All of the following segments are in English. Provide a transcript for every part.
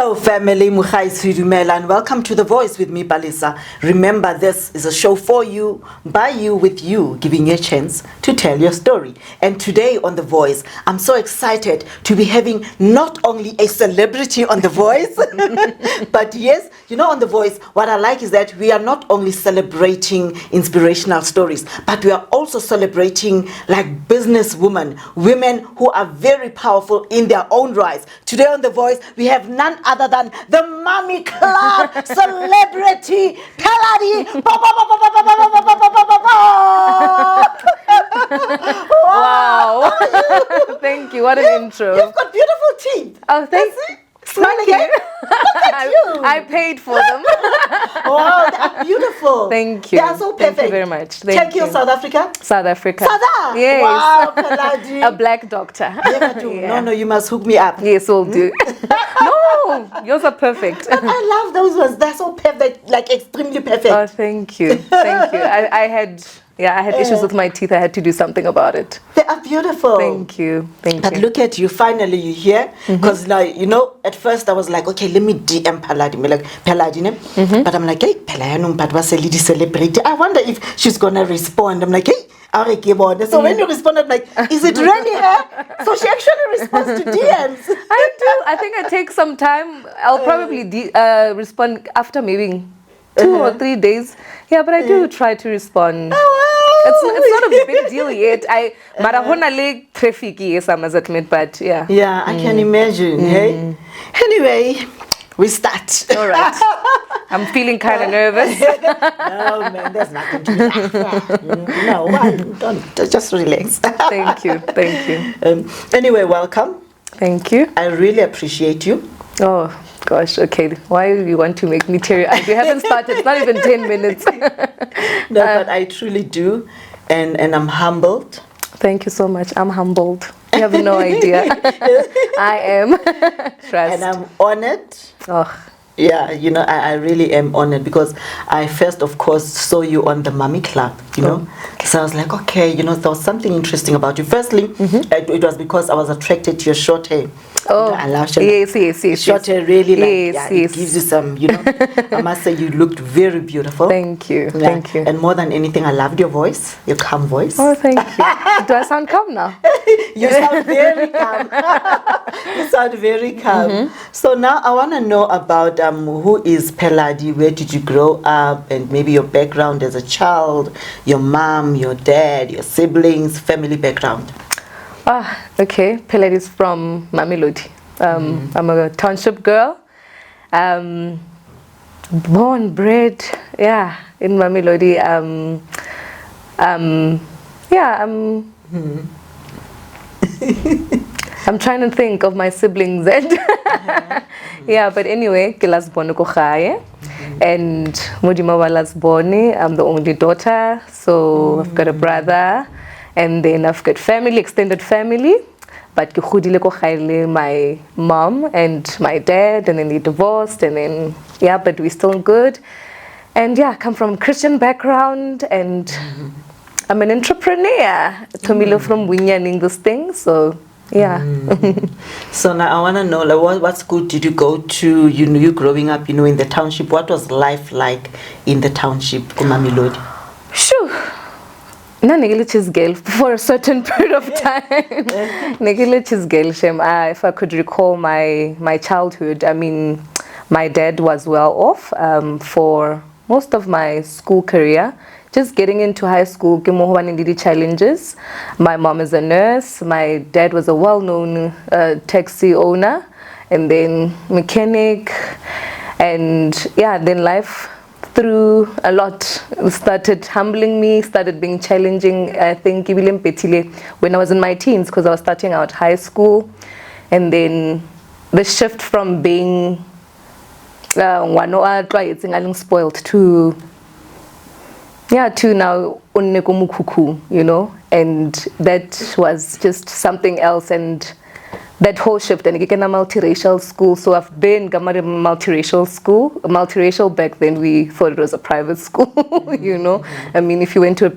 Hello family, Mukhai Sudumela, and welcome to The Voice with me, Balisa. Remember, this is a show for you, by you, with you, giving you a chance to tell your story. And today on The Voice, I'm so excited to be having not only a celebrity on The Voice, but yes, you know, on The Voice, what I like is that we are not only celebrating inspirational stories, but we are also celebrating like businesswomen, women who are very powerful in their own rights. Today on The Voice, we have none other than the Mommy Club celebrity, Kaladi. Wow. Thank you. What an intro. You've got beautiful teeth. Oh, thank you. Smile again. Look at you. I paid for them. Wow, they are beautiful. Thank you. They are so perfect. Thank you very much. Thank you, South Africa. South Africa. Sada. Yes. Wow, Peladi. A black doctor. Yeah. No, you must hook me up. Yes, we'll do. No, yours are perfect. But I love those ones. They're so perfect, like extremely perfect. Oh, thank you. Thank you. I had issues with my teeth. I had to do something about it. They are beautiful. Thank you. But look at you, finally you're here. Because like, you know, at first I was like, okay, let me DM Paladi. Like, Paladi, but I'm like, hey, Palayanum Padwa celebrity. I wonder if she's gonna respond. I'm like, hey, so when you respond, I'm like, is it really her? So she actually responds to DMs. I do. I think I take some time. I'll probably respond after maybe 2 or 3 days. Yeah, but I do try to respond. It's not a big deal yet. But I want to like traffic, yes, I must admit. But yeah. Yeah, I can imagine. Hey. Anyway, we start. All right. I'm feeling kind of nervous. No, man, there's nothing to be. No, don't. Just relax. Thank you. Thank you. Anyway, welcome. Thank you. I really appreciate you. Oh, gosh. Okay. Why do you want to make me teary-eyed? We haven't started. It's not even 10 minutes. No, but I truly do. And I'm humbled. Thank you so much. I'm humbled. You have no idea. I am. Trust. And I'm honored. Oh. Yeah, you know, I really am honored because I first, of course, saw you on the Mommy Club, you know. So I was like, okay, you know, there was something interesting about you. Firstly, it was because I was attracted to your short hair. Oh, I love short yes. Short hair really, like, yes. It gives you some, you know. I must say you looked very beautiful. Thank you. Yeah. Thank you. And more than anything, I loved your voice, your calm voice. Oh, thank you. Do I sound calm now? You sound very calm. You sound very calm. So now I want to know about who is Peladi, where did you grow up, and maybe your background as a child, your mom, your dad, your siblings, family background. Okay. Peladi is from Mamelodi. I'm a township girl. Born, bred, in Mamelodi. I'm trying to think of my siblings. Yeah, but anyway, Kilas Bonukochaye and Mudima Walas Boni. I'm the only daughter, so I've got a brother, and then I've got family, extended family. But my mom and my dad, and then they divorced, and then but we're still good. And I come from a Christian background, and I'm an entrepreneur. Tomilo from Winyaning this thing, so. Yeah. So now I want to know, like, what school did you go to? You know, you growing up, you know, in the township. What was life like in the township, Mamelodi? Sure. Negilich's girl for a certain period of time. Negilich's girl, Shem. If I could recall my childhood, I mean, my dad was well off for most of my school career. Just getting into high school, challenges. My mom is a nurse. My dad was a well-known taxi owner, and then mechanic, and then life through a lot started humbling me, started being challenging. I think when I was in my teens, because I was starting out high school, and then the shift from being spoiled to now onnekomukuku, you know, and that was just something else. And that whole shift, and again, a multiracial school. So I've been in a multiracial school. Multiracial back then, we thought it was a private school, you know. I mean, if you went to a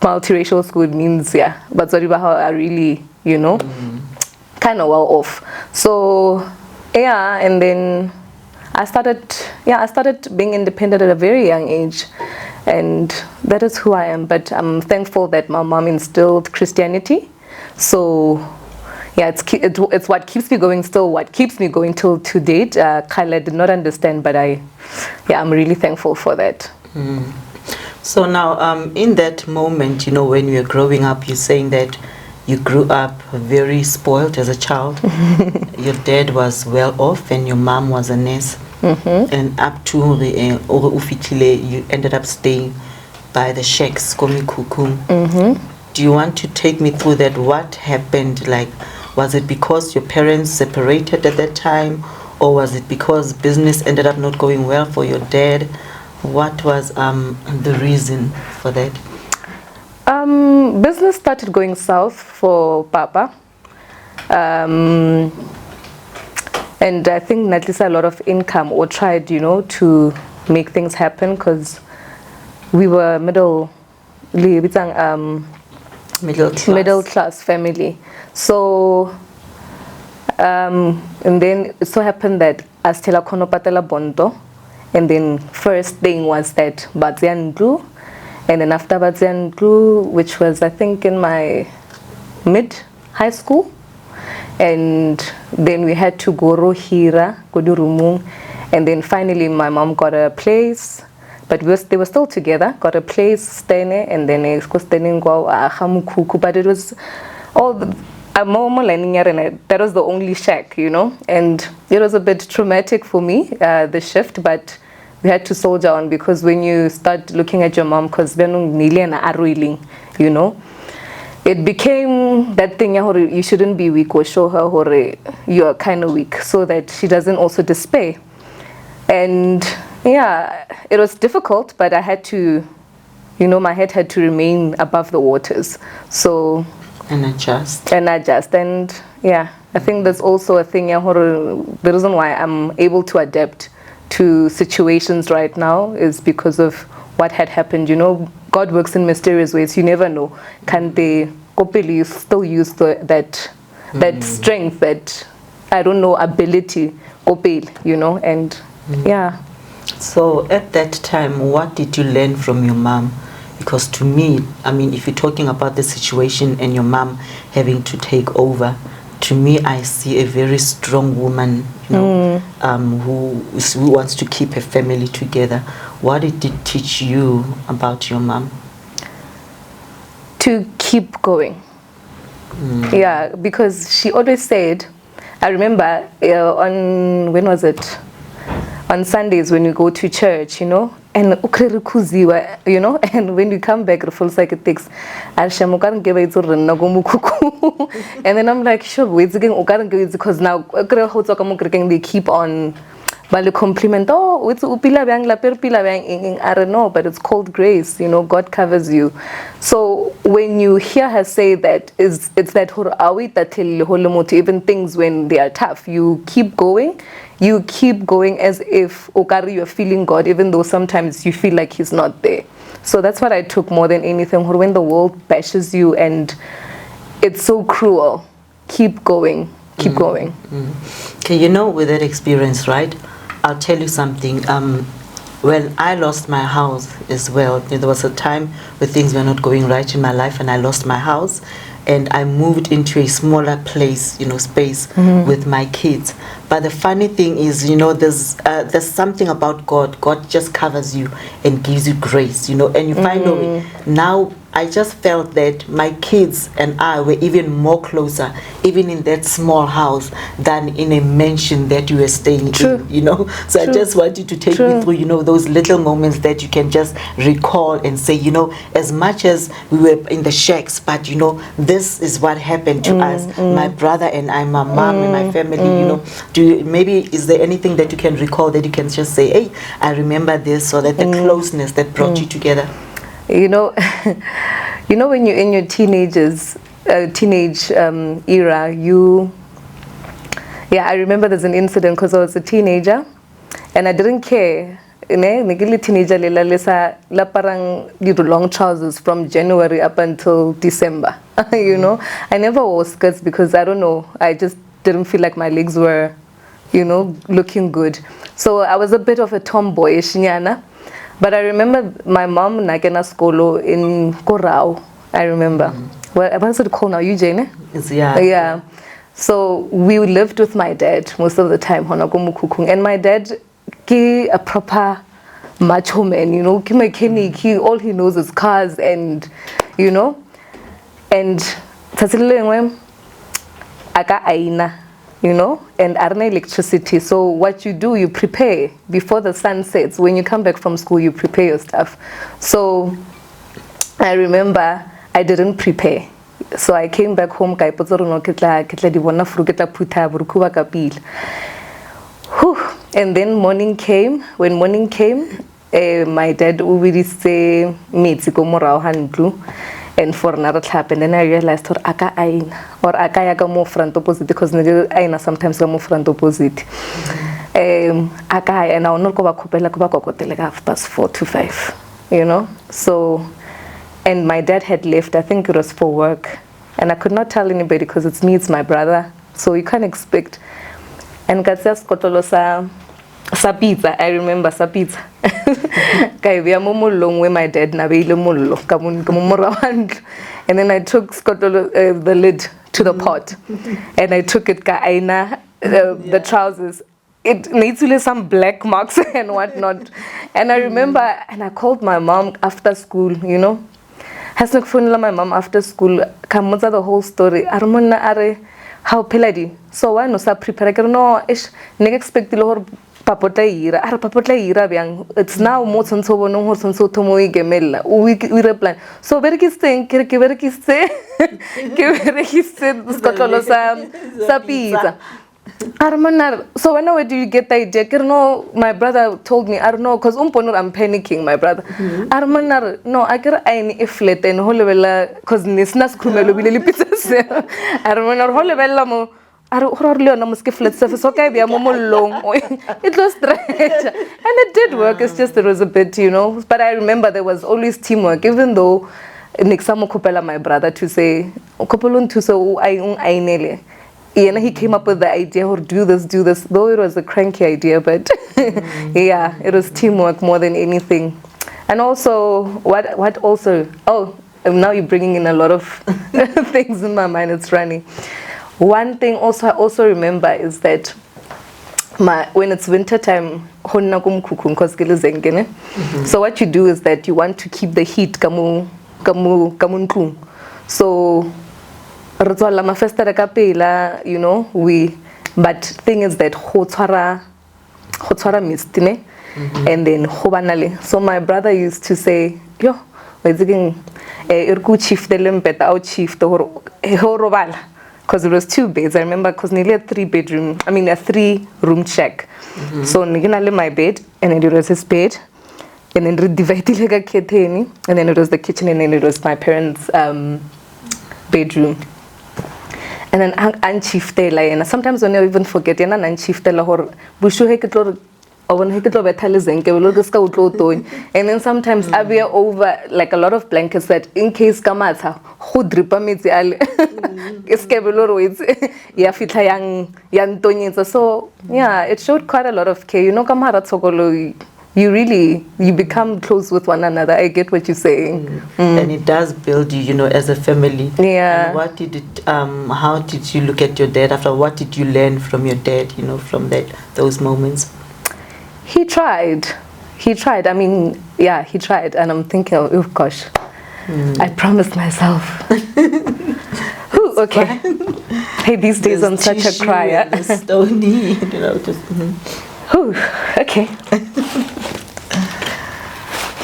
multiracial school, it means but sorry about how I really, you know, kind of well off. So Yeah, and then I started being independent at a very young age, and that is who I am. But I'm thankful that my mom instilled Christianity, so yeah, it's what keeps me going. Still, what keeps me going till to date. Kyla did not understand, but I'm really thankful for that. So now, in that moment, when you were growing up, you're saying that you grew up very spoiled as a child. Your dad was well off and your mom was a nurse. And up to the you ended up staying by the shacks, Komi Kukum. Do you want to take me through that? What happened? Like, was it because your parents separated at that time? Or was it because business ended up not going well for your dad? What was the reason for that? Business started going south for Papa. And I think at least a lot of income or tried, to make things happen because we were middle class family. So, and then it so happened that Astela Konopatela Bondo, and then first thing was that Badzian grew. And then after Badzian grew, which was I think in my mid-high school, and then we had to go Rohira, go to Rumung, and then finally my mom got a place, but they were still together, got a place, staying, and then but it was all that was the only shack, and it was a bit traumatic for me, the shift, but we had to soldier on because when you start looking at your mom, because it became that thing you shouldn't be weak or show her you are kind of weak so that she doesn't also despair. And yeah, it was difficult, but I had to, my head had to remain above the waters. So and adjust. And yeah, I think there's also a thing the reason why I'm able to adapt to situations right now is because of what had happened. God works in mysterious ways. You never know. Can they still use that strength, that ability, and yeah. So at that time, what did you learn from your mom? Because to me, if you're talking about the situation and your mom having to take over, to me, I see a very strong woman, who wants to keep her family together. What did it teach you about your mom? To keep going. Yeah, because she always said, I remember when was it? On Sundays when we go to church, and and when we come back it feels like it takes and then I'm like, sure, wait again, because now they keep on compliment, oh, it's upila bang la perpila bang, I don't know, but it's called grace, God covers you. So when you hear her say that, it's that even things when they are tough, you keep going as if you're feeling God, even though sometimes you feel like He's not there. So that's what I took more than anything. When the world bashes you and it's so cruel, keep going. Keep going. Okay, with that experience, right? I'll tell you something. When I lost my house as well, there was a time where things were not going right in my life and I lost my house and I moved into a smaller place, space with my kids. But the funny thing is, there's something about God. God just covers you and gives you grace, and you find a way. Now, I just felt that my kids and I were even more closer, even in that small house, than in a mansion that you were staying in, So I just want you to take me through, those little moments that you can just recall and say, as much as we were in the shacks, but, this is what happened to us, my brother and I, my mom and my family, maybe is there anything that you can recall that you can just say, hey, I remember this, or that the closeness that brought you together? When you're in your teenage era, I remember there's an incident because I was a teenager and I didn't care. Teenager long trousers from January up until December. I never wore skirts because I don't know, I just didn't feel like my legs were looking good. So I was a bit of a tomboyish nyana. But I remember my mom nakena skolo in Korau. I remember. What is it called now? Eugene? Yeah. Yeah. So we lived with my dad most of the time. And my dad, he a proper macho man, he mechanic. All he knows is cars and, and aka aina, and arna electricity. So what you do, you prepare before the sun sets. When you come back from school, you prepare your stuff. So I remember I didn't prepare. So I came back home, and then morning came. When morning came, my dad would say, and for another clap, and then I realized aka yaka more front opposite, because aina sometimes more front opposite. Aka and I'll not go back half past 4 to 5, So, and my dad had left. I think it was for work, and I could not tell anybody because it's my brother. So you can't expect. And sa pizza, I remember sa pizza. Kaya we are long where my dad na beile mollo and then I took the lid to the pot, and I took it the trousers. It needs really some black marks and whatnot. And I remember, and I called my mom after school, Has not phone my mom after school. Come the whole story. Armona are how peladi. So why no sa prepare? No, ish. Neg expect the papota ira. Ar papota ira biang. It's now more than so no more than so tomoi gemella. We reply. So very kiste, very kiste, very kiste. Scotolo sa pizza. Armanar. So where do you get the idea? No, my brother told me. I don't know, cause I'm panicking, my brother. Armanar, no, I get a flat and holevela, cause nisnas kumelo bilili pizzas. Armanar holevela mo. It was stretch, and it did work. It's just it was a bit, But I remember there was always teamwork, even though Nixamo Kopela, my brother, to say Kopolun to so I nearly. And he came up with the idea or do this, though it was a cranky idea, but yeah, it was teamwork more than anything. And also, what also, now you're bringing in a lot of things in my mind, it's running. One thing also I also remember is that when it's winter time, so what you do is that you want to keep the heat so but thing is that and then so my brother used to say, yo, because it was 2 beds. I remember because nearly a 3-room shack. So my bed, and then it was his bed, and then divided like a kitchen, and then it was the kitchen, and then it was my parents' bedroom. And then and sometimes when I even forget, and then sometimes I wear over like a lot of blankets that in case kamata so yeah, it showed quite a lot of care. You become close with one another. I get what you're saying. And it does build you, as a family. Yeah. And what did it how did you look at your dad after? What did you learn from your dad, from those moments? He tried. I mean, yeah, he tried. And I'm thinking, oh gosh, I promised myself. Ooh, okay. Hey, these days I'm such a crier. Stony, just. Ooh, okay.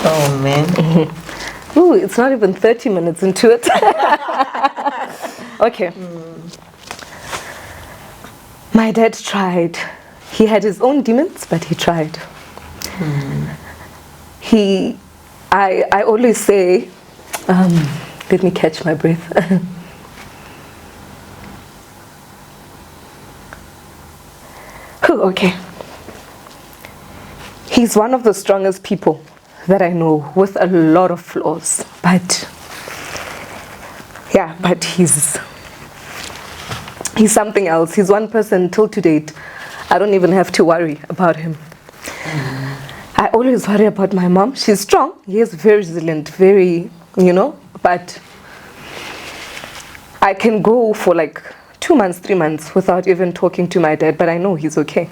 Oh man. Ooh, it's not even 30 minutes into it. Okay. My dad tried. He had his own demons, but he tried. I always say, let me catch my breath. Okay. He's one of the strongest people that I know, with a lot of flaws. But yeah, but he's something else. He's one person till to date I don't even have to worry about him. I always worry about my mom. She's strong. Yes, very resilient, very, but I can go for like 2 months, 3 months without even talking to my dad, but I know he's okay,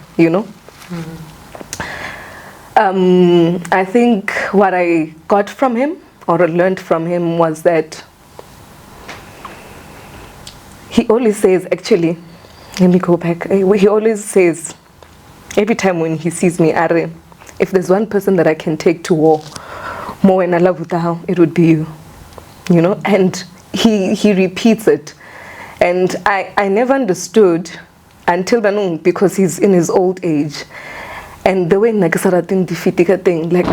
I think what I got from him or learned from him was that he always says, actually, let me go back. He always says, every time when he sees me, Are, if there's one person that I can take to war, more and I love it would be you, and he repeats it. And I never understood until then, because he's in his old age. And the way Nagasaratin defeated a thing, like,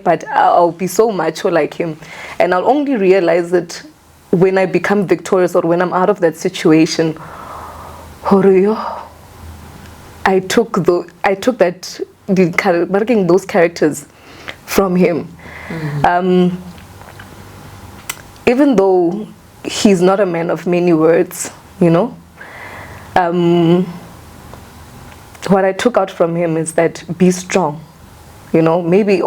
but I'll be so macho like him. And I'll only realize it when I become victorious or when I'm out of that situation. I took that, marking those characters from him. Even though he's not a man of many words, what I took out from him is that be strong, maybe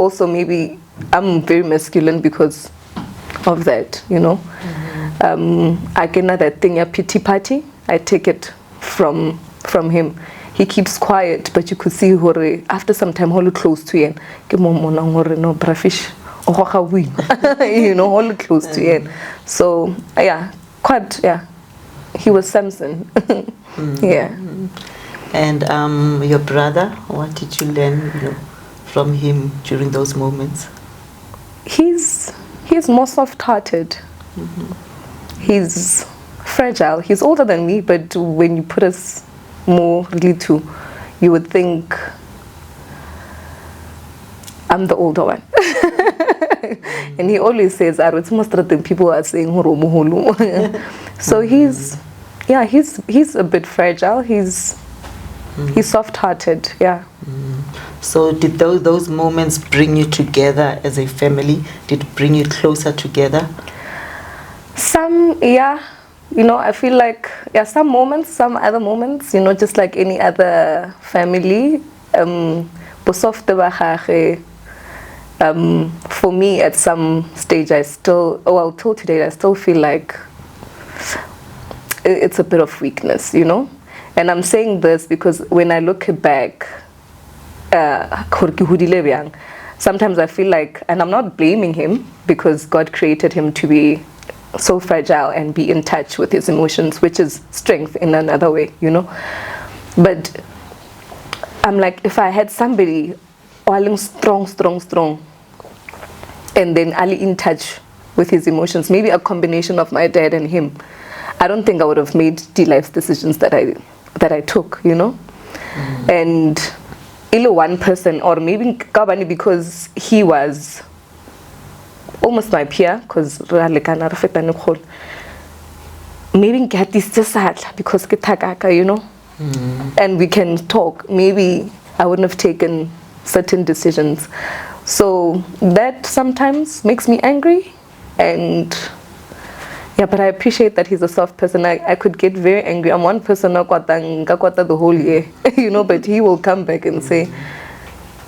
I'm very masculine because of that, I get that thing, a pity party, I take it from him. He keeps quiet, but you could see after some time, hold close to him. No brafish, hold close to him. So he was Samson. Yeah. And your brother, what did you learn, from him during those moments? He's more soft-hearted. He's fragile. He's older than me, but when you put us more really too, you would think I'm the older one. And he always says, it's most of the people are saying so he's a bit fragile. He's soft-hearted, yeah. So did those moments bring you together as a family? Did it bring you closer together? Some, yeah. I feel like, some moments, some other moments, just like any other family. For me, at some stage, till today, I still feel like it's a bit of weakness, And I'm saying this because when I look back, sometimes I feel like, and I'm not blaming him because God created him to be so fragile and be in touch with his emotions, which is strength in another way, But I'm like, if I had somebody strong, and then Ali in touch with his emotions, maybe a combination of my dad and him, I don't think I would have made the life decisions that I took, And one person, or maybe Kabani, because he was almost my peer, because maybe get this just sad because and we can talk. Maybe I wouldn't have taken certain decisions. So that sometimes makes me angry, and but I appreciate that he's a soft person. I could get very angry. I'm one person the whole year, but he will come back and say,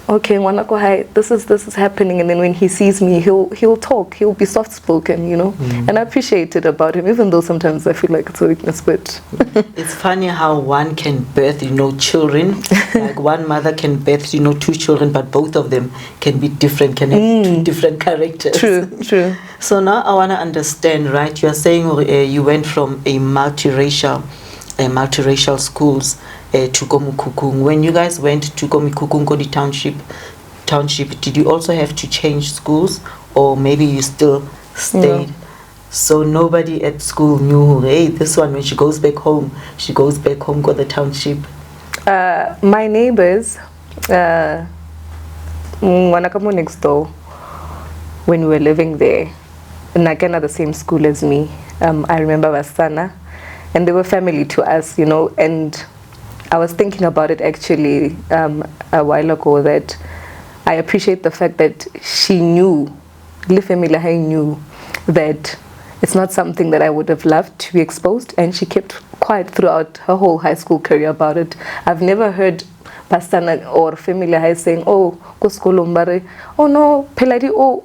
okay, this is happening, and then when he sees me, he'll talk. He'll be soft spoken, and I appreciate it about him, even though sometimes I feel like it's a weakness. But it's funny how one can birth, children. Like one mother can birth, 2 children, but both of them can be different, can have 2 different characters. True. So now I want to understand, right? You are saying you went from a multiracial schools to Komukukung. When you guys went to Komukukung, the township, did you also have to change schools, or maybe you still stayed? No. So nobody at school knew, hey, this one, when she goes back home go the township. My neighbors, Wanakamu next door, when we were living there, Nakena the same school as me. I remember Vasana, and they were family to us, and I was thinking about it actually a while ago, that I appreciate the fact that she knew, the family knew that it's not something that I would have loved to be exposed, and she kept quiet throughout her whole high school career about it. I've never heard pastor or family high saying, oh, go skolombare, oh no, peladi, oh,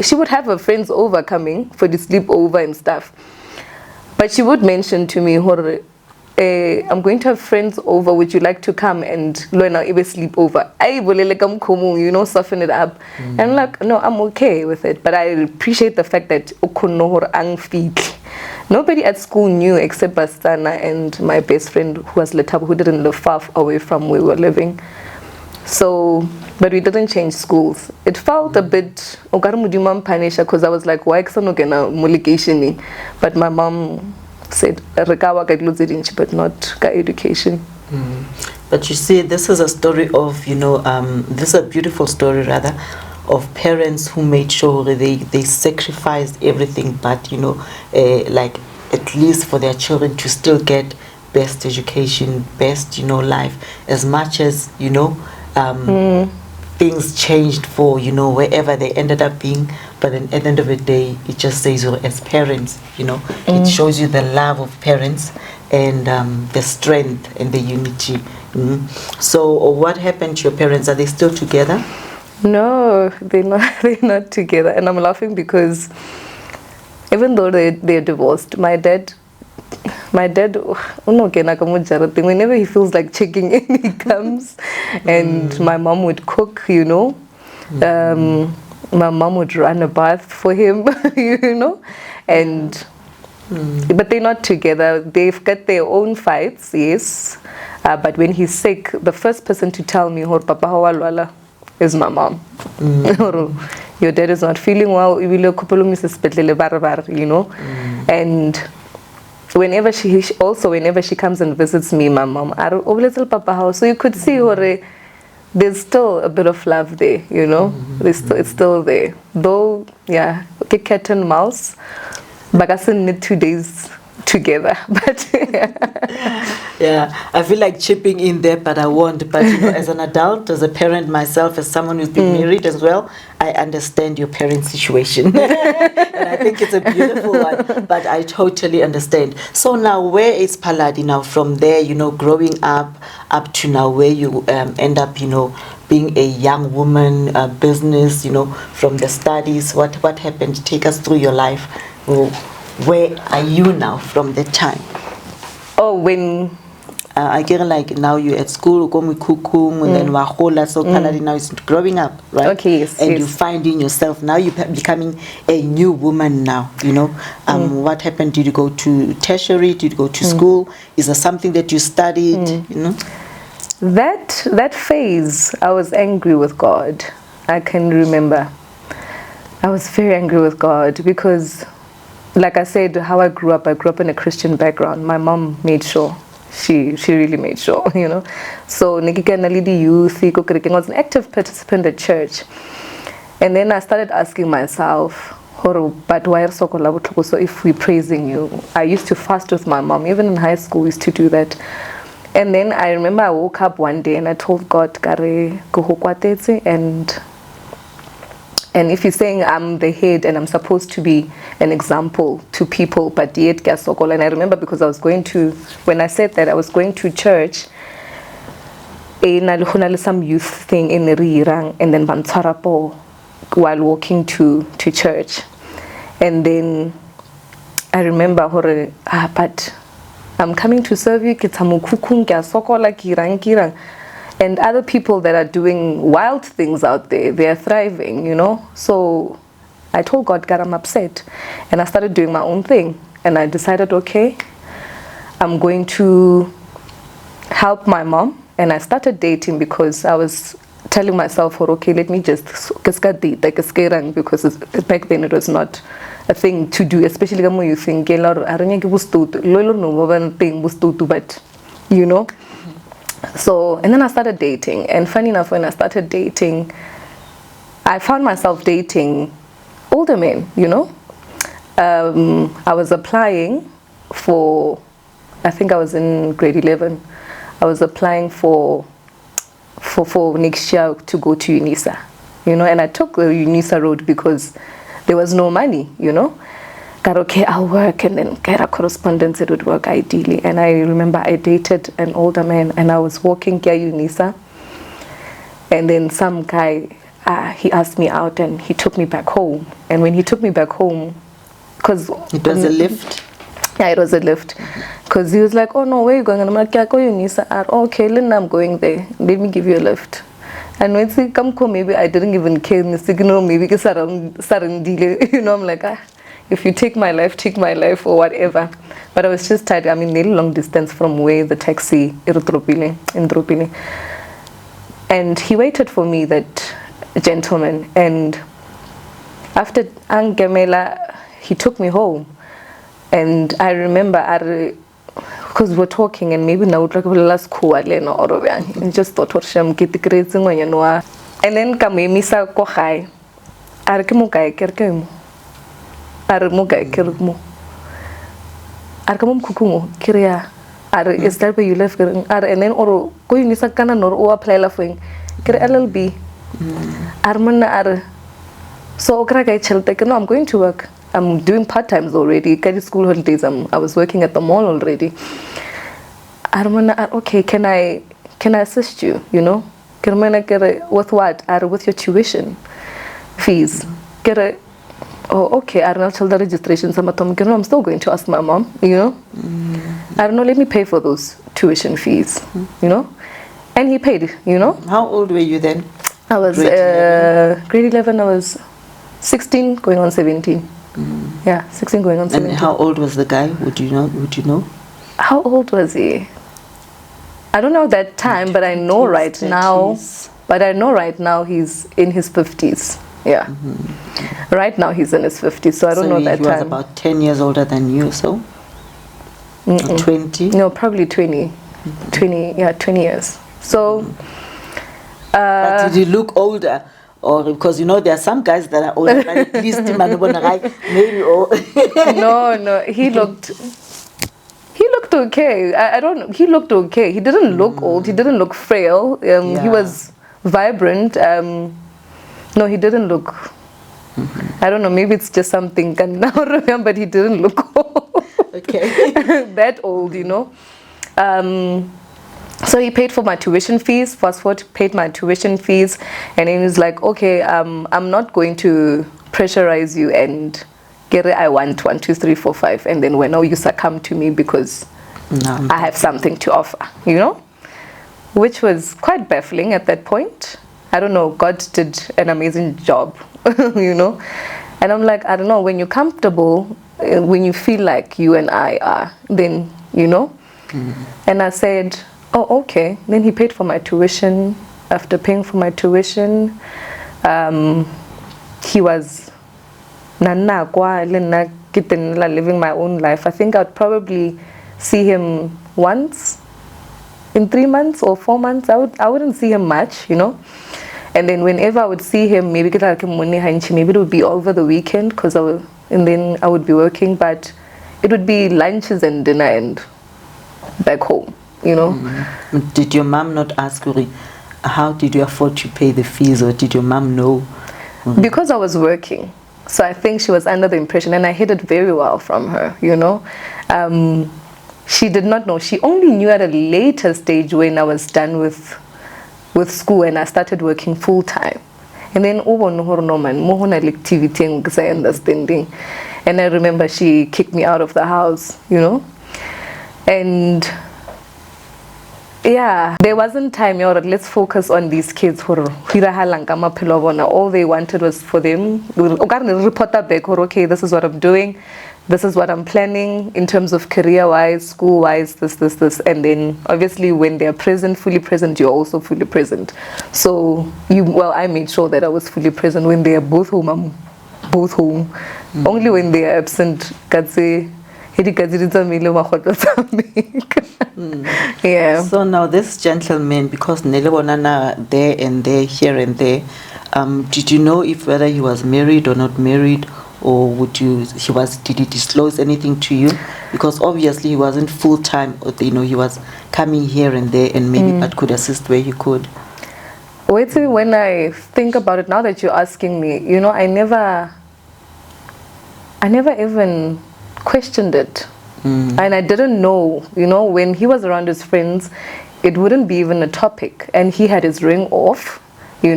she would have her friends over coming for the sleepover and stuff. But she would mention to me, I'm going to have friends over, would you like to come and learn how to sleep over? You know, soften it up. And I'm like, no, I'm okay with it. But I appreciate the fact that nobody at school knew except Bastana and my best friend who was Letabo, who didn't live far away from where we were living. So, but we didn't change schools. It felt a bit because I was like, why mulligation? But my mom said, but not education. But you see, this is a story of, you know, this is a beautiful story rather, of parents who made sure they sacrificed everything, but, you know, like at least for their children to still get best education, best, you know, life, as much as, you know, things changed for, you know, wherever they ended up being. But then at the end of the day, it just says, as parents, you know, it shows you the love of parents and the strength and the unity. So what happened to your parents? Are they still together? No, they're not together. And I'm laughing because even though they're divorced, my dad, whenever he feels like checking in, he comes. And my mom would cook, you know. My mom would run a bath for him, you know. And but they're not together. They've got their own fights, yes. But when he's sick, the first person to tell me, Papa hawalwala, is my mom. Your dad is not feeling well, you know. And whenever she comes and visits me, my mom, little Papa house, so you could see her. There's still a bit of love there, you know. It's still there. Though, yeah, cat and mouse, but I still need 2 days together. But yeah, I feel like chipping in there, but I won't. But you know, as an adult, as a parent myself, as someone who's been married as well, I understand your parents' situation. And I think it's a beautiful one, but I totally understand. So now, where is Paladi now? From there, you know, growing up to now where you end up, you know, being a young woman, business, you know, from the studies, what happened? Take us through your life. Where are you now from that time? Oh, when I get like now you're at school, and then wahola, so Paladi now is growing up, right? Okay, yes. And you're finding yourself now. You're becoming a new woman now. You know, what happened? Did you go to tertiary? Did you go to school? Is there something that you studied? You know, that phase, I was angry with God. I can remember. I was very angry with God because, like I said, how I grew up in a Christian background. My mom made sure. She really made sure, you know. So Nikika Nalidi youth, I was an active participant at church. And then I started asking myself, but why are so if we're praising you? I used to fast with my mom. Even in high school, we used to do that. And then I remember I woke up one day and I told God, and if you're saying I'm the head and I'm supposed to be an example to people, but yet and I remember because when I said that, I was going to church, some youth thing in Rirang, and then Bantarapo while walking to church. And then I remember, but I'm coming to serve you, and other people that are doing wild things out there, they are thriving, you know. So I told God, I'm upset. And I started doing my own thing. And I decided, okay, I'm going to help my mom. And I started dating because I was telling myself, okay, let me just date, because back then it was not a thing to do, especially when you think, but you know. So, and then I started dating, and funny enough, when I started dating, I found myself dating older men, you know. I was applying for, I think I was in grade 11, I was applying for next year to go to UNISA, you know, and I took the UNISA road because there was no money, you know. Got okay, I'll work, and then get a correspondence, it would work ideally. And I remember I dated an older man, and I was walking here Unisa, and then some guy, he asked me out, and he took me back home. And when he took me back home, because it was a lift. Yeah, it was a lift. Because he was like, oh no, where are you going? And I'm like, yeah, go Unisa. Okay, Linda, I'm going there. Let me give you a lift. And when he come, maybe I didn't even care in the signal, maybe because you know, I'm like, if you take my life or whatever. But I was just tired. I mean, really long distance from where the taxi in Tropile. And he waited for me, that gentleman. And after Angamela, he took me home. And I remember, because we're talking, and maybe now like last cool, and just thought what I'm getting crazy when you know. And then come misa kohai. Arkemukai kerkemu. Armukai kermu. Arkamum kukumu kiria. Ar is that where you left? And then or going Nisa Kana or apply laughing. Kir LLB. Armana ar. SoOkrakai Cheltek, no, I'm going to work. I'm doing part-times already. Carry school holidays. I was working at the mall already. Armana, okay, can I assist you? You know, with what? With your tuition fees. Oh, okay. I'll tell the registration. I'm still going to ask my mom. You know, I don't know. Let me pay for those tuition fees. You know, and he paid. You know. How old were you then? I was grade 11. I was 16, going on 17. Yeah, 16 going on 17. And how old was the guy? Would you know? How old was he? I don't know that time, but I know right 30s. Now. But I know right now he's in his 50s. Yeah. Right now he's in his 50s, so I don't know that time. He was about 10 years older than you, so? 20? No, probably 20. 20, yeah, 20 years. So... but did he look older? Or because you know there are some guys that are older, at least maybe. No, he looked okay. I don't know. He looked okay. He didn't look old. He didn't look frail. He was vibrant. No, he didn't look. I don't know. Maybe it's just something. Can now remember, but he didn't look old. Okay. That old, you know. So he paid for my tuition fees. Fast forward, paid my tuition fees, and he was like, "Okay, I'm not going to pressurize you, and I want 1, 2, 3, 4, 5, and then when you succumb to me because I have something to offer, you know," which was quite baffling at that point. I don't know. God did an amazing job, you know, and I'm like, I don't know. When you're comfortable, when you feel like you and I are, then you know, and I said, oh, okay. Then he paid for my tuition. After paying for my tuition, he was living my own life. I think I'd probably see him once in 3 months or 4 months. I wouldn't see him much, you know. And then whenever I would see him, maybe it would be over the weekend and then I would be working, but it would be lunches and dinner and back home. You know. Did your mom not ask you, how did you afford to pay the fees, or did your mom know? Because I was working, so I think she was under the impression, and I hid it very well from her, you know. She did not know. She only knew at a later stage when I was done with school and I started working full time. And then understanding. And I remember she kicked me out of the house, you know. And yeah, there wasn't time. Let's focus on these kids. All they wanted was for them report back. Okay, this is what I'm doing. This is what I'm planning in terms of career-wise, school-wise, this. And then obviously when they're present, fully present, you're also fully present. So I made sure that I was fully present. When they are both home, I'm both home. Only when they are absent, yeah. So now this gentleman, because Nelebonana there and there, here and there, did you know whether he was married or not married, or did he disclose anything to you? Because obviously he wasn't full time, you know, he was coming here and there, and maybe but could assist where he could. Wait till when I think about it, now that you're asking me, you know, I never I never even questioned it. And I didn't know, when he was around his friends, it wouldn't be even a topic. And he had his ring off, I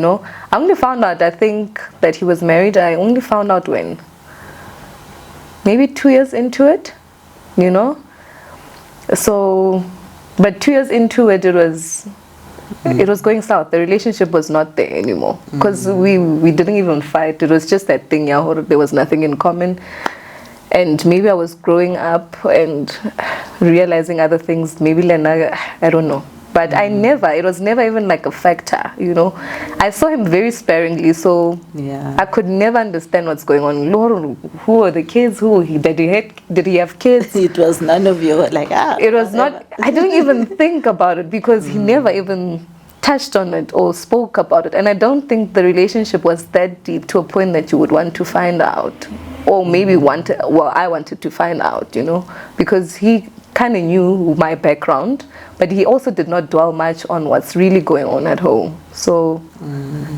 only found out, I think, that he was married. I only found out when? Maybe 2 years into it, So, but 2 years into it, it was going south. The relationship was not there anymore. Because we didn't even fight. It was just that thing, there was nothing in common. And maybe I was growing up and realizing other things. Maybe Lena, I don't know. But it was never even like a factor, I saw him very sparingly, so I could never understand what's going on. Lord, who are the kids? Did he have kids? It was none of you, like, It was not, I didn't even think about it because he never even touched on it or spoke about it. And I don't think the relationship was that deep to a point that you would want to find out. Or maybe I wanted to find out, because he kind of knew my background, but he also did not dwell much on what's really going on at home. So,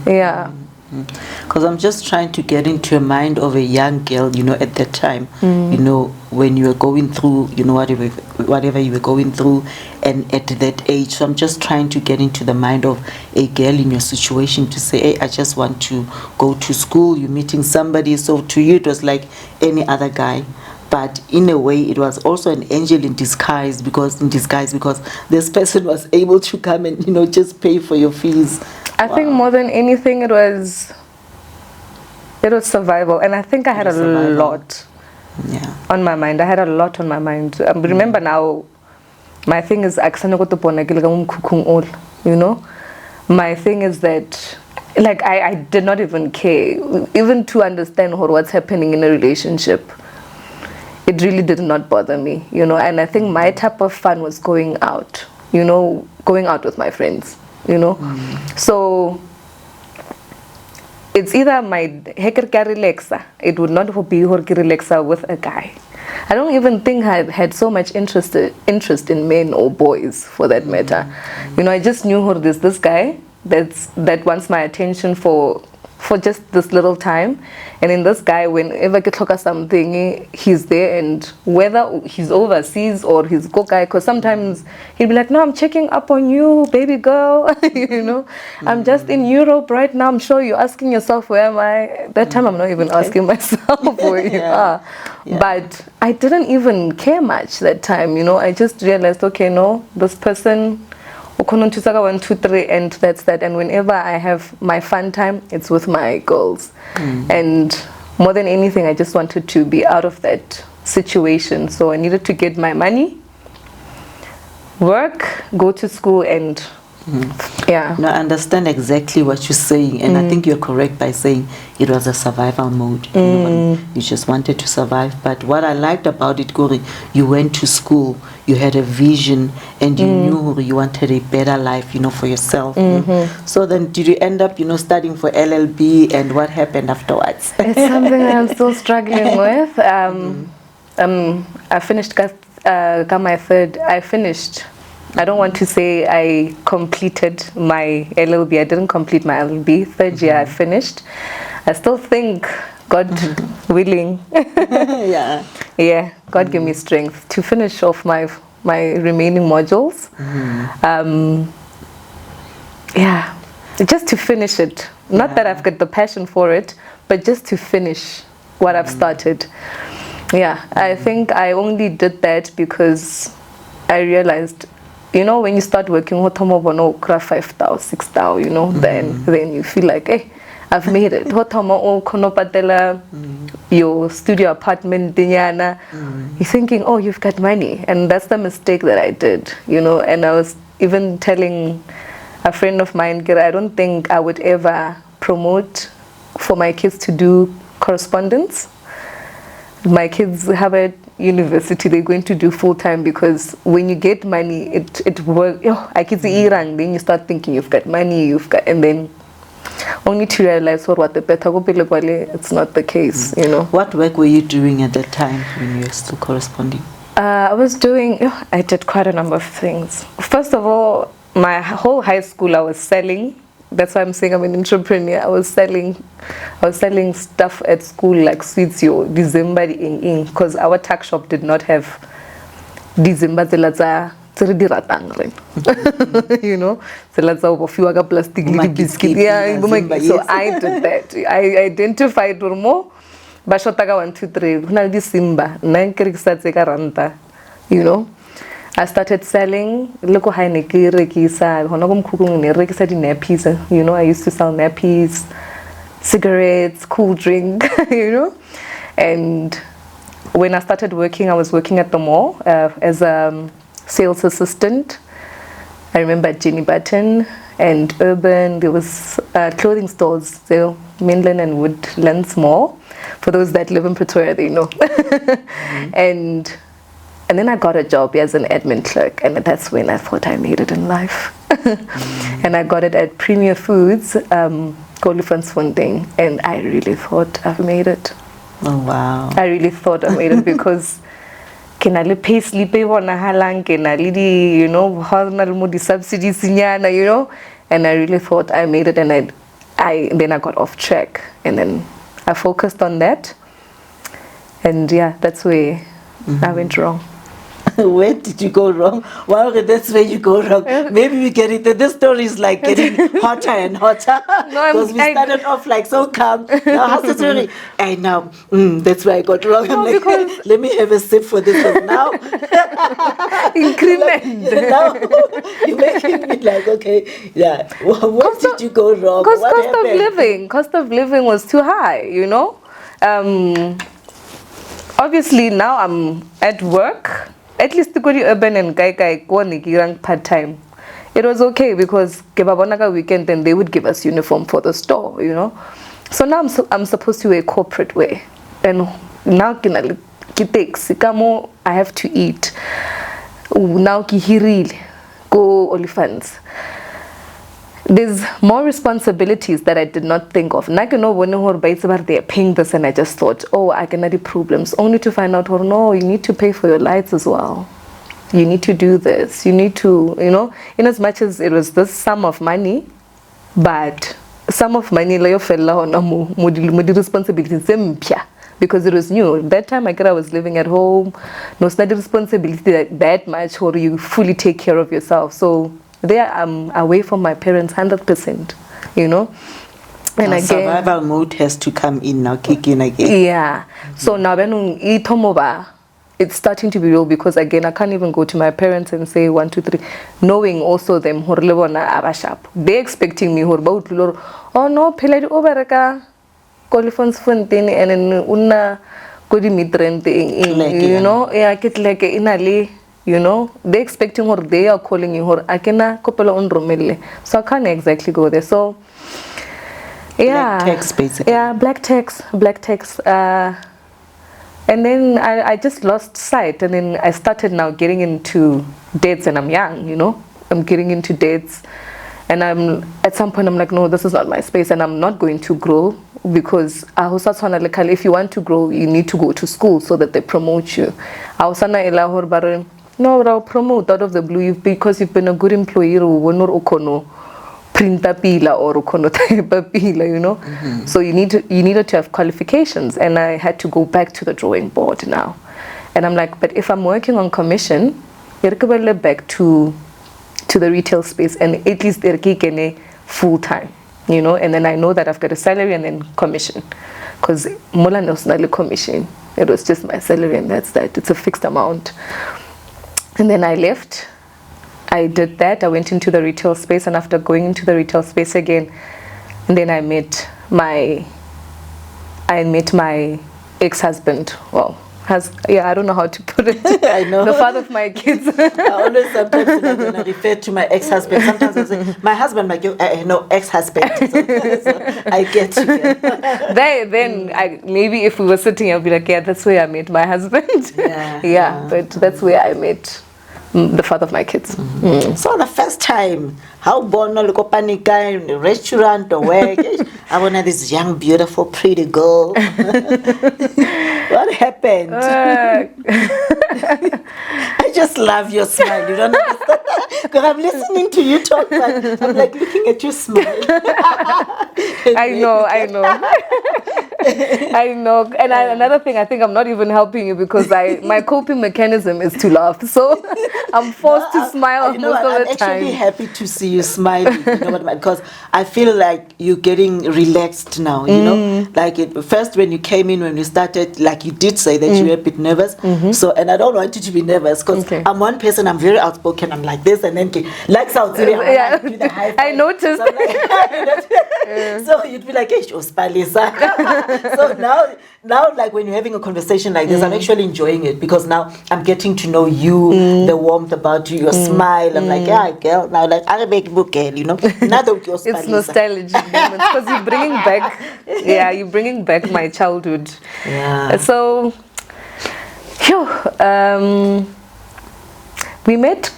yeah. Because I'm just trying to get into a mind of a young girl, at that time, when you were going through, whatever you were going through, and at that age. So I'm just trying to get into the mind of a girl in your situation to say, hey, I just want to go to school, you're meeting somebody. So to you, it was like any other guy. But in a way, it was also an angel in disguise because this person was able to come and, just pay for your fees. I think more than anything, it was survival. And I think I had a lot on my mind. I had a lot on my mind. Remember now, my thing is, my thing is that, like, I did not even care, even to understand what's happening in a relationship. It really did not bother me, and I think my type of fun was going out with my friends, So it's either my hekerka relaxa, it would not be horki relaxa with a guy. I don't even think I had so much interest in men or boys for that matter. I just knew there's this guy that wants my attention for just this little time, and in this guy, whenever I get something, he's there, and whether he's overseas or he's go guy, because sometimes he'll be like, no, I'm checking up on you, baby girl, I'm just in Europe right now, I'm sure you're asking yourself, where am I? That time I'm not even asking myself where you are. But I didn't even care much that time, I just realized, okay, no, this person, 1, 2, 3, and that's that. And whenever I have my fun time, it's with my girls. And more than anything, I just wanted to be out of that situation. So I needed to get my money, work, go to school, and No, I understand exactly what you're saying, and I think you're correct by saying it was a survival mode. You just wanted to survive. But what I liked about it, Gori, you went to school, you had a vision, and you knew you wanted a better life, for yourself. So then, did you end up, studying for LLB, and what happened afterwards? It's something that I'm still struggling with. I finished. Got my third. I finished. I don't want to say I completed my LLB. I didn't complete my LLB. Third year I finished. I still think, God willing, God give me strength to finish off my remaining modules. Just to finish it. Not that I've got the passion for it, but just to finish what I've started. I think I only did that because I realized, when you start working, 5,000, 6,000, then you feel like, hey, I've made it. Your studio apartment, you're thinking, oh, you've got money. And that's the mistake that I did, and I was even telling a friend of mine, I don't think I would ever promote for my kids to do correspondence. My kids have a university, they're going to do full-time, because when you get money, it works. Then you start thinking you've got money, and then only to realize what the better it's not the case, What work were you doing at that time when you were still corresponding? I did quite a number of things. First of all, my whole high school I was selling, That's why I'm saying I'm an entrepreneur. I was selling stuff at school like sweets yo December in because our tuck shop did not have December you know, so let's over few plastic biscuit. Yeah, so I did that. I identified more. Bashotaga 1, 2, 3. Huna December 9 ranta. You know, I started selling. Loko haineki rekisa. Honogum kukung ne rekisa di nappies. You know, I used to sell nappies, cigarettes, cool drink. You know, and when I started working, I was working at the mall as a sales assistant. I remember Jenny Button and Urban. There was clothing stores, so Mainland and Woodlands Mall. For those that live in Pretoria, they know. And then I got a job as an admin clerk, and that's when I thought I made it in life. And I got it at Premier Foods, Funding, and I really thought I've made it. Oh wow! I really thought I made it because kenale pay slip wona halang kenale di hornal mo di subsidies nyana, you know, and I really thought I made it, and then I got off track, and then I focused on that, and yeah, that's where I went wrong. Where did you go wrong? Well, that's where you go wrong. Maybe we get it. This story is like getting hotter and hotter. Because we started off like so calm. Now, how's the story? And now, that's where I got wrong. I'm like, let me have a sip for this one now. Increment. Now, you're making me like, okay, yeah. What did you go wrong? Because cost of living was too high, you know. Obviously, now I'm at work. At least to go to Urban and Kai part-time. It was okay because Kebabonaga weekend, then they would give us uniform for the store, you know. So now I'm supposed to wear corporate wear. And now I have to eat. Now kihiril go olifants. There's more responsibilities that I did not think of. Like, you know, when they're paying this, and I just thought, oh, I can have problems. Only to find out, oh, no, you need to pay for your lights as well. You need to do this. You need to, you know, in as much as it was this sum of money, but sum of money, responsibilities, because it was new. That time I was living at home. No, it's not the responsibility that much, or you fully take care of yourself. So there I'm away from my parents 100%, you know. And now again, survival mode has to come in now, kick in again. Yeah. So now when it's starting to be real, because again I can't even go to my parents and say 1, 2, 3, knowing also them they're expecting me oh no peladi overaka colifons fontaine and then una kodi mitrente you know yeah kit like inali. You know, they're expecting or they are calling you or akena kopela on romelle. So I can't exactly go there. So yeah. Black text basically. Yeah, black text. And then I just lost sight, and then I started now getting into dates, and I'm young, you know. I'm getting into dates, and at some point I'm like, no, this is not my space, and I'm not going to grow, because if you want to grow, you need to go to school so that they promote you. No, I'll promote out of the blue because you've been a good employee or printa pila or pila, you know. So you needed to have qualifications, and I had to go back to the drawing board now. And I'm like, but if I'm working on commission, back to the retail space, and at least full time, you know. And then I know that I've got a salary and then commission, because Mola was not a commission. It was just my salary, and that's that. It's a fixed amount. And then I left. I did that. I went into the retail space, and after going into the retail space again, and then I met my ex-husband. Well, I don't know how to put it. I know. The father of my kids. I always sometimes when I refer to my ex-husband, sometimes I say my husband, no, ex-husband. So I get you. Then maybe if we were sitting, I'd be like, yeah, that's where I met my husband. Yeah, but that's where I met the father of my kids. So the first time, how born in a restaurant or where? I want this young, beautiful, pretty girl. What happened? I just love your smile. You don't understand. Because I'm listening to you talk, but I'm like looking at you smile. I know. I know. And another thing, I think I'm not even helping you because my coping mechanism is to laugh. So I'm forced to smile most of the time. I'm actually happy to see you smiling. You know what I mean? Because I feel like you're getting relaxed now. You know, like first when you came in, when we started, like you did say that you were a bit nervous. So, and I don't want you to be nervous because I'm one person. I'm very outspoken. I'm like this, and then like South Korea, yeah, do the high five. I noticed. So, so you'd be like, "Hey, so now, like when you're having a conversation like this, I'm actually enjoying it because now I'm getting to know you, the warmth about you, your smile. I'm like, yeah, girl. Now, like, I make book, girl. You know, now that you're it's nostalgic because you're bringing back, you're bringing back my childhood. Yeah. So, we met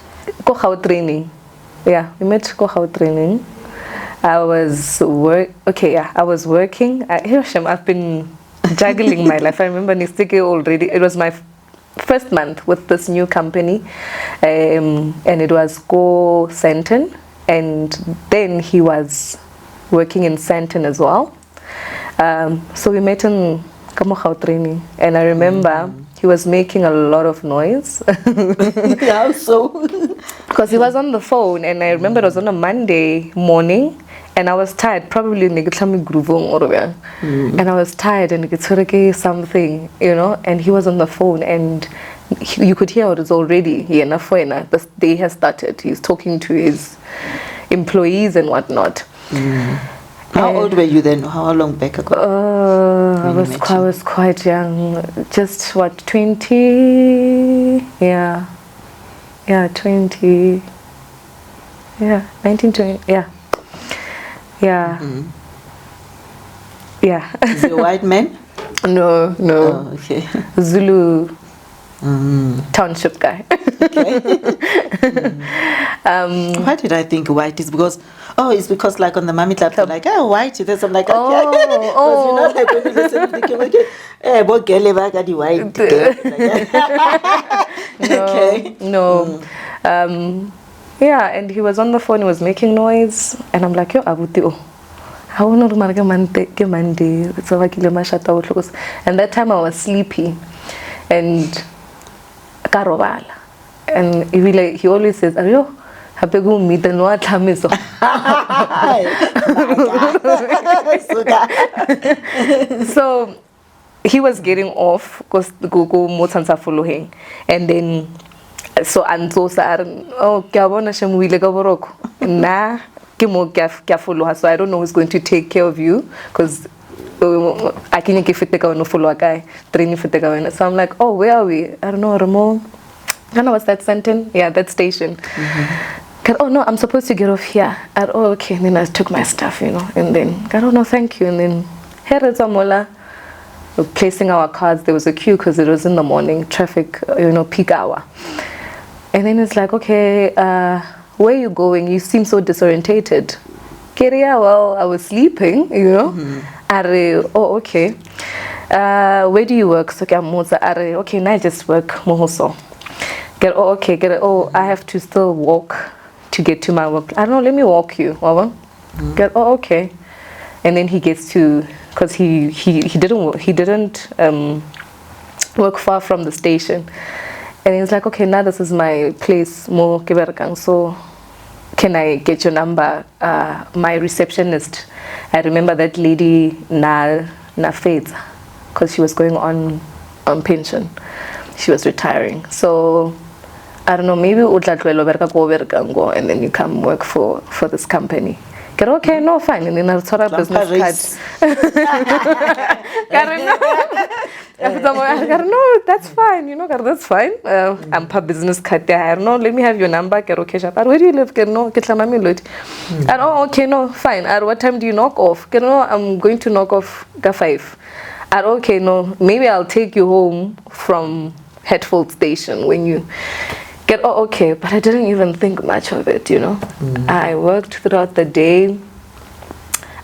Kohao training. Yeah, we met Kohao training. I was working. I've been juggling my life. I remember Nistike already. It was my first month with this new company, and it was Go Santon, and then he was working in Santon as well. So we met in Kamokhao training, and I remember he was making a lot of noise. Yeah, so because he was on the phone, and I remember it was on a Monday morning. And I was tired, probably and I was tired and it's something, you know, and he was on the phone and you could hear it was already the day has started. He's talking to his employees and whatnot. How old were you then? How long back ago? I was quite young, just 20, 20, 19, 20, Is he a white man? No. Oh, okay. Zulu township guy. Okay. Why did I think white? It's because like on the Mummy Club, they're like, white. There's I'm like, okay. Because you know, like when you listen, you think, okay, what girl ever got the white girl? Okay. No. And he was on the phone, he was making noise, and I'm like, and that time I was sleepy, and he always says, Ayo, hapegu meet and what so he was getting off because the Google Motansa following, and then so nah, so I don't know who's going to take care of you because I can't give it no follow a guy training for the so I'm like, oh, where are we? I don't know, Ramo. I know what's that sentence? Yeah, that station. Oh no, I'm supposed to get off here. Oh, okay. And then I took my stuff, you know, and then oh no, thank you. And then here is Amola. Placing our cards, there was a queue because it was in the morning, traffic, peak hour. And then it's like, okay, where are you going? You seem so disorientated. Well, I was sleeping, you know. Oh, okay. Where do you work? So, okay, now I just work Mohoso. I have to still walk to get to my work. I don't know, let me walk you. Oh, okay. And then he gets to, because he didn't work far from the station. And he's like, okay, now this is my place, Mo Keberkang, so can I get your number? My receptionist, I remember that lady, Na Faith, because she was going on pension. She was retiring. So, I don't know, maybe and then you come work for this company. Okay, no, fine. And then I'll sort out business cards. No, that's fine. That's fine. I'm per business card. I don't know. Let me have your number. Where do you live? No, and okay, no, fine. At what time do you knock off? I'm going to knock off 5. Okay, no, maybe I'll take you home from Hatfield Station when you. Okay, but I didn't even think much of it, I worked throughout the day.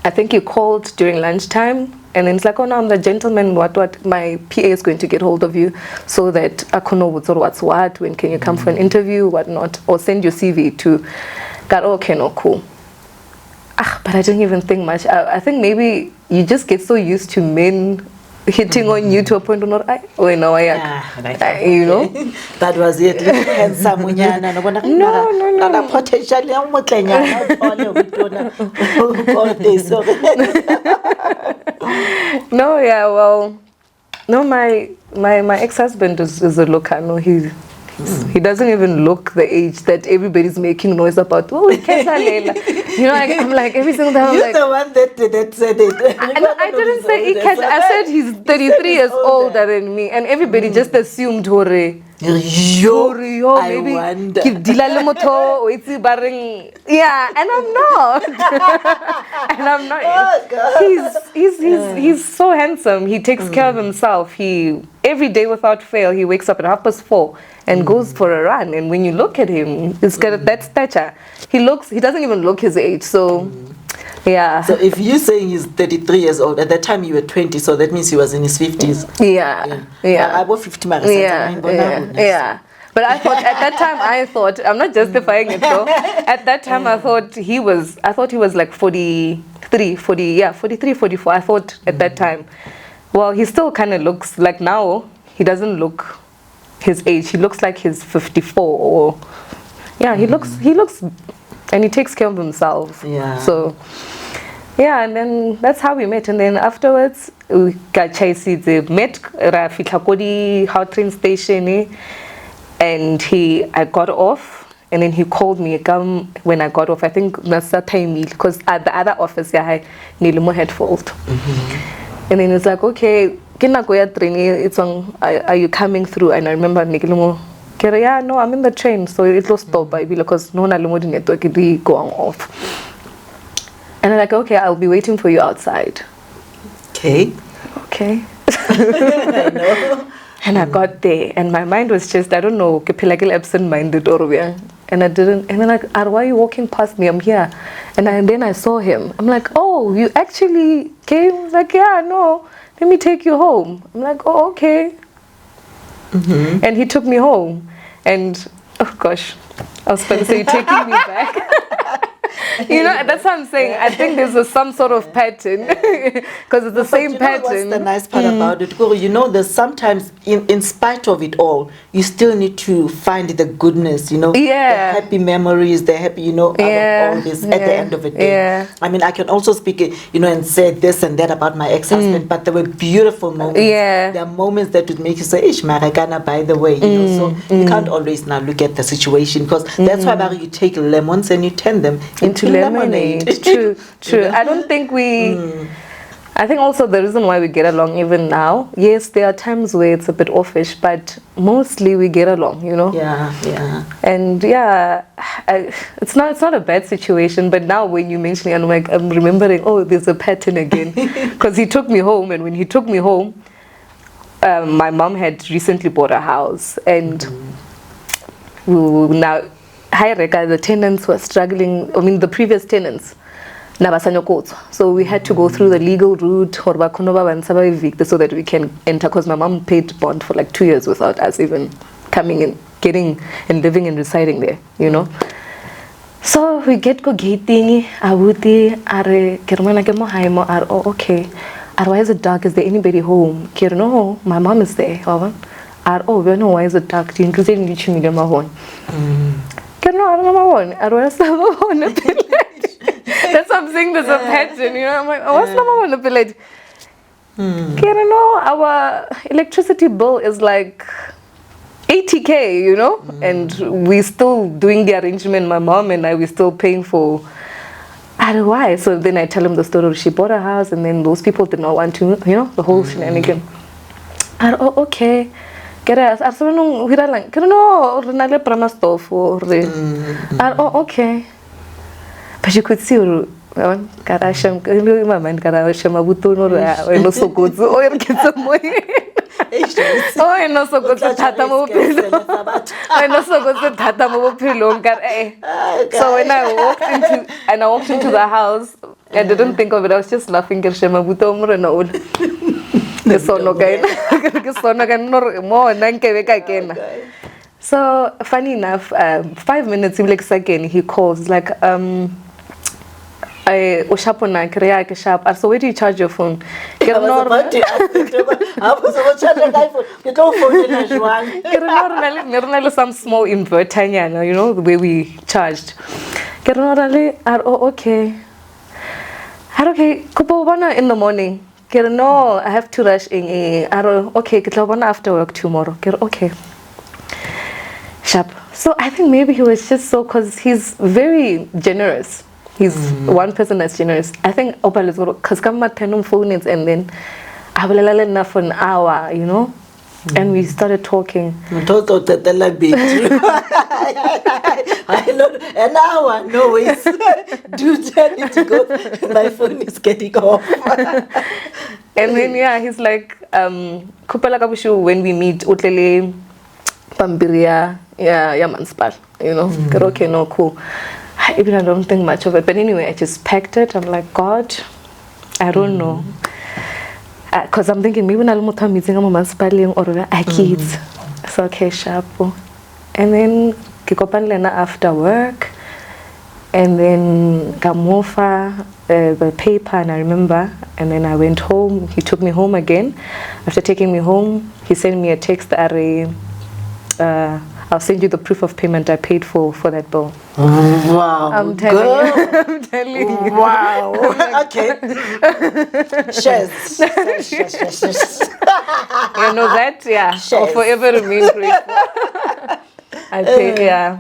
I think you called during lunchtime And then it's like, oh no, I'm the gentleman, what, my PA is going to get hold of you so that I can know what's what, when can you come for an interview, whatnot, or send your CV to, God, okay, no, cool. But I didn't even think much. I think maybe you just get so used to men hitting on you to a point where you know. That was it. Handsome no potential no, yeah, well, no, my ex-husband is a looker. No, he doesn't even look the age that everybody's making noise about. Oh, I'm like every single time. You're the one that said it. I didn't say I said he's 33 years older than me, and everybody just assumed maybe I wonder. Yeah, and I'm not. And I'm not. Oh, he's so handsome. He takes care of himself. Every day without fail, he wakes up at 4:30 and goes for a run. And when you look at him, he's got that stature. He doesn't even look his age. So, yeah. So if you're saying he's 33 years old, at that time you were 20, so that means he was in his 50s. Yeah. Well, I was 50. Yeah. But I thought at that time, I'm not justifying it though. At that time, I thought he was like 43, 44. I thought at that time. Well, he still kind of looks like, now he doesn't look his age. He looks like he's 54 or he looks and he takes care of himself. Yeah. So yeah, and then that's how we met. And then afterwards we got chased. Met Rafi Kakodi How train station, and I got off, and then he called me when I got off. I think that's that time because at the other office I had fault. And then it's like, okay, it's on, are you coming through? And I remember yeah, no, I'm in the train, so it will stop because no network going off. And I'm like, okay, I'll be waiting for you outside. Okay. I know. And I got there, and my mind was just, I don't know, absent-minded or where. And I didn't, and then like, why are you walking past me? I'm here. And then I saw him. I'm like, oh, you actually came? He's like, yeah, no, let me take you home. I'm like, oh, okay. And he took me home. And, oh gosh, I was going to say, taking me back. That's what I'm saying. I think there's some sort of pattern because it's the same pattern. What's the nice part about it? There's sometimes, in spite of it all, you still need to find the goodness, the happy memories, the happy, out of all this at the end of the day. Yeah. I mean, I can also speak, and say this and that about my ex-husband, but there were beautiful moments. Yeah. There are moments that would make you say, Ish, Maragana, by the way, so you can't always now look at the situation because that's why you take lemons and you turn them into lemonade. True. I don't think I think also the reason why we get along even now, yes, there are times where it's a bit offish, but mostly we get along, Yeah. And it's not a bad situation, but now when you mention it, I'm remembering, oh, there's a pattern again. Because he took me home, and when he took me home, my mom had recently bought a house, and now the tenants were struggling. I mean, the previous tenants, so we had to go through the legal route so that we can enter, because my mom paid bond for like 2 years without us even coming in, getting and living and residing there, So we get go gating, okay. Why is it dark? Is there anybody home? No, my mom is there. Why is it dark? That's what I'm saying, there's a pattern, I'm like, what's number one village? Our electricity bill is like 80K, and we're still doing the arrangement, my mom and I, we're still paying for. Why? So then I tell him the story. She bought a house, and then those people did not want to, the whole shenanigan. Okay. Okay. But you could see Karasham, my mind Karasham Abutuno, I know so good, so I get some way. Oh, I know so good to Tatamo pillow. I know so good to Tatamo pillow. So when I walked into the house, I didn't think of it. I was just laughing. So funny enough, 5 minutes again he calls like I ushapona kriya ke sharp. So where do you charge your phone? I was about to ask I was about to charge your iPhone. You don't phone some small inverter, you know, the way we charged. Oh, okay. Okay, kupobana in the morning. No, I have to rush in. Okay, kupobana after work tomorrow. Okay. Sharp. So I think maybe he was just so, because he's very generous. He's one person that's generous. I think because come at 10 phones and then I will allow enough for an hour, you know, and we started talking. I know an hour. No ways. Dude, I need to go. My phone is getting off. And then yeah, he's like, kupala kabushu when we meet utlele pambiria yamanspal, you know. Okay, no, cool. Even I don't think much of it, but anyway, I just packed it. I'm like, God, I don't know, because I'm thinking maybe I'll meeting or kids. So okay, sharp. And then kikopan lena after work, and then kamofa the paper, and I remember, and then I went home. He took me home again. After taking me home, he sent me a text that I'll send you the proof of payment I paid for that bill. Wow. I'm telling you. I'm telling you. Wow. Okay. Shares. You know that? Yeah. Shares. I'll forever remain grateful. I paid, yeah.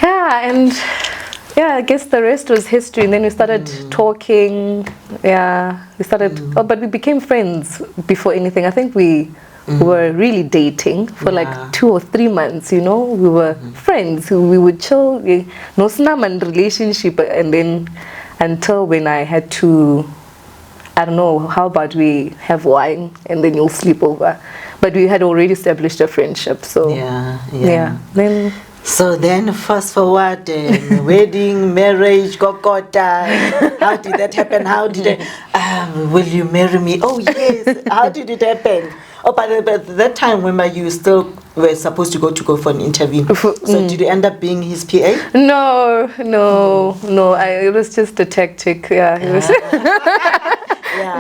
Yeah, and yeah, I guess the rest was history. And then we started talking. Yeah, we started, but we became friends before anything. I think we were really dating for like 2 or 3 months, you know. We were friends. We would chill, no snaman relationship, and then until when I had to, I don't know, how about we have wine and then you'll sleep over. But we had already established a friendship, so yeah. So then fast forward, wedding, marriage, kokota. How did that happen? How did it, will you marry me? Oh yes. How did it happen? Oh, but that time, remember, you still were supposed to go for an interview. So did you end up being his PA? No. It was just a tactic. Yeah. It was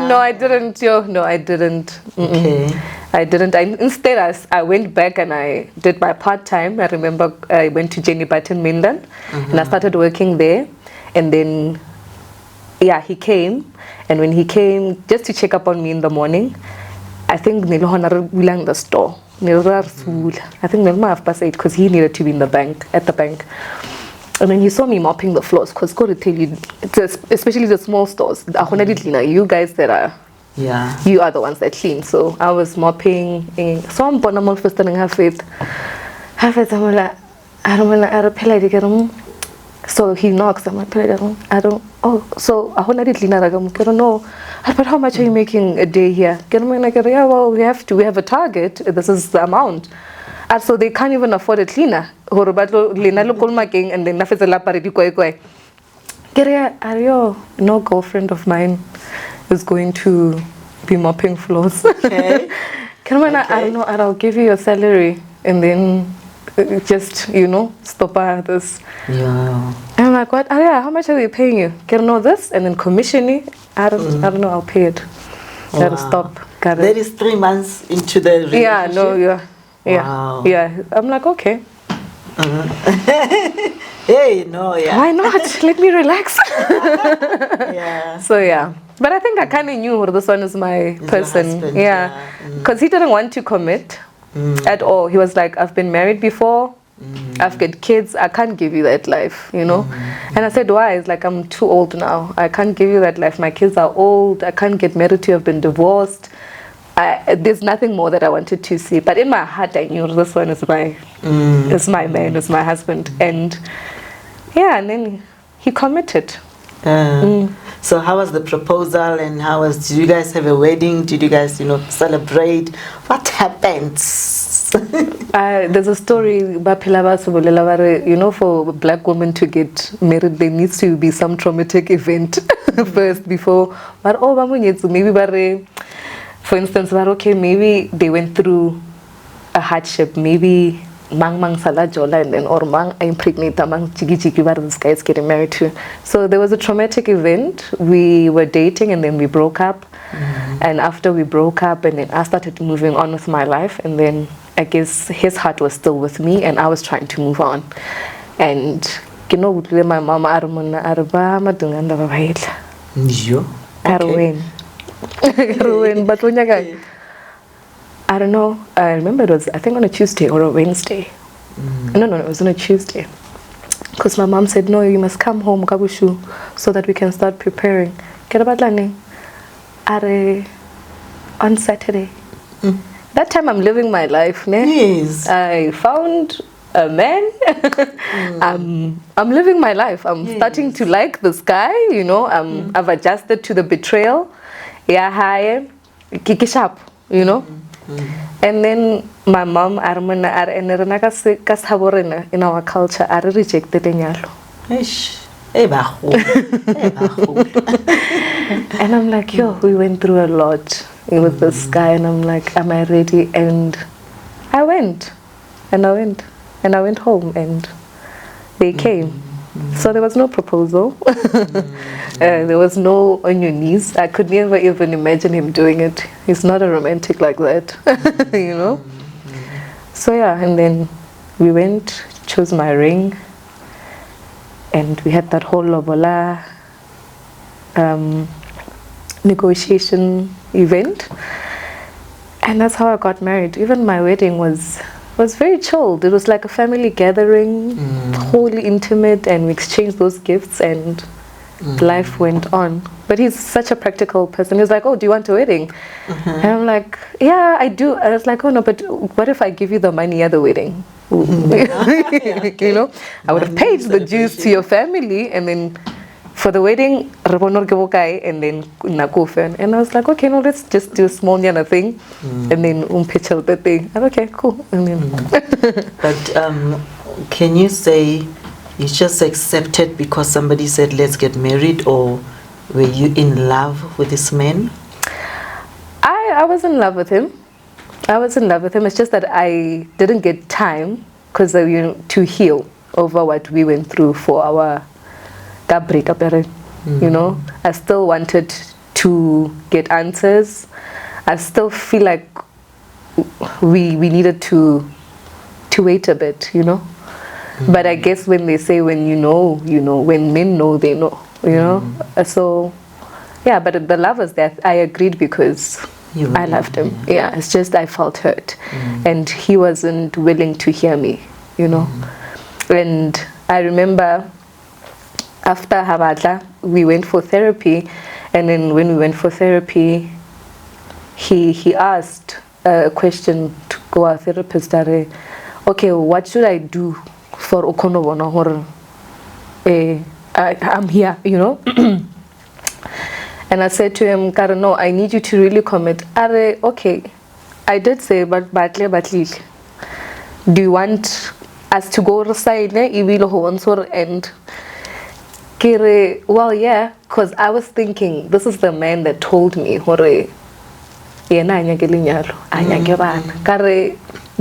No, I didn't. No, I didn't. Okay. I didn't. Instead, I went back and I did my part-time. I remember I went to Jenny Batten Minden and I started working there. And then, yeah, he came. And when he came, just to check up on me in the morning, I think Nilohana bilang the store. I think Nilma half past 8 because he needed to be at the bank. And then he saw me mopping the floors because go to tell you, especially the small stores, you guys that are, you are the ones that clean. So I was mopping. So I'm born a first and half it. I'm like, I don't want to. So he knocks. I'm like, I don't. Oh, so I want to clean. I don't know. But how much are you making a day here? Yeah, well, we have a target. This is the amount. And so they can't even afford a cleaner. And then no girlfriend of mine is going to be mopping floors. Okay. I don't know. I'll give you your salary and then just, you know, stop at this. Yeah. And I'm like, what? How much are they paying you? Can I know this? And then commissioning? I don't know. I'll pay it. Gotta stop. That is 3 months into the relationship. Yeah, no, yeah. Wow. Yeah. I'm like, okay. Hey, no, yeah. Why not? Let me relax. Yeah. So, yeah. But I think I kind of knew this one is my person. Husband, yeah. Because he didn't want to commit at all. He was like, I've been married before. I've got kids. I can't give you that life, you know. And I said, why? It's like, I'm too old now. I can't give you that life. My kids are old. I can't get married to. I've been divorced. There's nothing more that I wanted to see. But in my heart, I knew this one is my man, is my husband. And yeah, and then he committed. So how was the proposal and did you guys have a wedding? Did you guys, celebrate? What happened? There's a story, you know, for a black woman to get married, there needs to be some traumatic event first before. But maybe, for instance, okay, maybe they went through a hardship, maybe mang sala jola and then or mang impregnate mang chigi bar this guy is getting married to. So there was a traumatic event. We were dating and then we broke up. And after we broke up, and then I started moving on with my life, and then I guess his heart was still with me and I was trying to move on. And you know, my mama but when I don't know, I remember it was, I think, on a Tuesday or a Wednesday. No, it was on a Tuesday. Because my mom said, no, you must come home, Kabushu, so that we can start preparing. On Saturday. That time I'm living my life. Yes. I found a man. I'm living my life. I'm starting to like this guy, you know. I've adjusted to the betrayal. Yeah, hi, kikishap, you know. And then my mom, in our culture, I rejected the and I'm like, yo, we went through a lot with this guy, and I'm like, am I ready? And I went home, and they came. So there was no proposal. There was no on your knees. I could never even imagine him doing it. He's not a romantic like that, you know. So yeah, and then we went, chose my ring, and we had that whole lobola negotiation event, and that's how I got married. Even my wedding was very chilled. It was like a family gathering, wholly intimate, and we exchanged those gifts, and life went on. But he's such a practical person. He was like, oh, do you want a wedding? And I'm like, yeah, I do. I was like, oh no, but what if I give you the money at the wedding? You know, I would have paid the dues to your family, and then for the wedding, and then nakofen. And I was like, okay, no, let's just do a small yana thing, and then pitchel the thing. And okay, cool. And then but can you say you just accepted because somebody said let's get married, or were you in love with this man? I was in love with him. It's just that I didn't get time because to heal over what we went through for our breakup. You know, I still wanted to get answers. I still feel like we needed to wait a bit, you know. But I guess when they say when you know, when men know, they know, you know. So yeah, but the love was there. I agreed because I loved him. Yeah, it's just I felt hurt, and he wasn't willing to hear me, you know. And I remember after Habadla, we went for therapy, and then when we went for therapy, he asked a question to our therapist that, okay, what should I do for Okonobono, or I'm here, you know. And I said to him, Karen, no, I need you to really commit. Okay, I did say, but do you want us to go reside and well, yeah, because I was thinking, this is the man that told me, do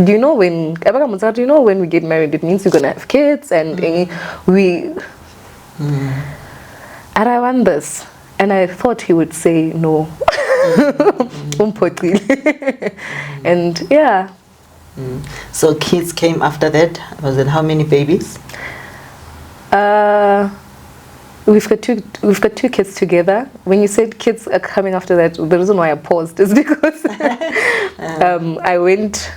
you know when we get married, it means you're going to have kids, and and I want this. And I thought he would say no. And yeah. So kids came after that. Was it how many babies? We've got two kids together. When you said kids are coming after that, the reason why I paused is because I went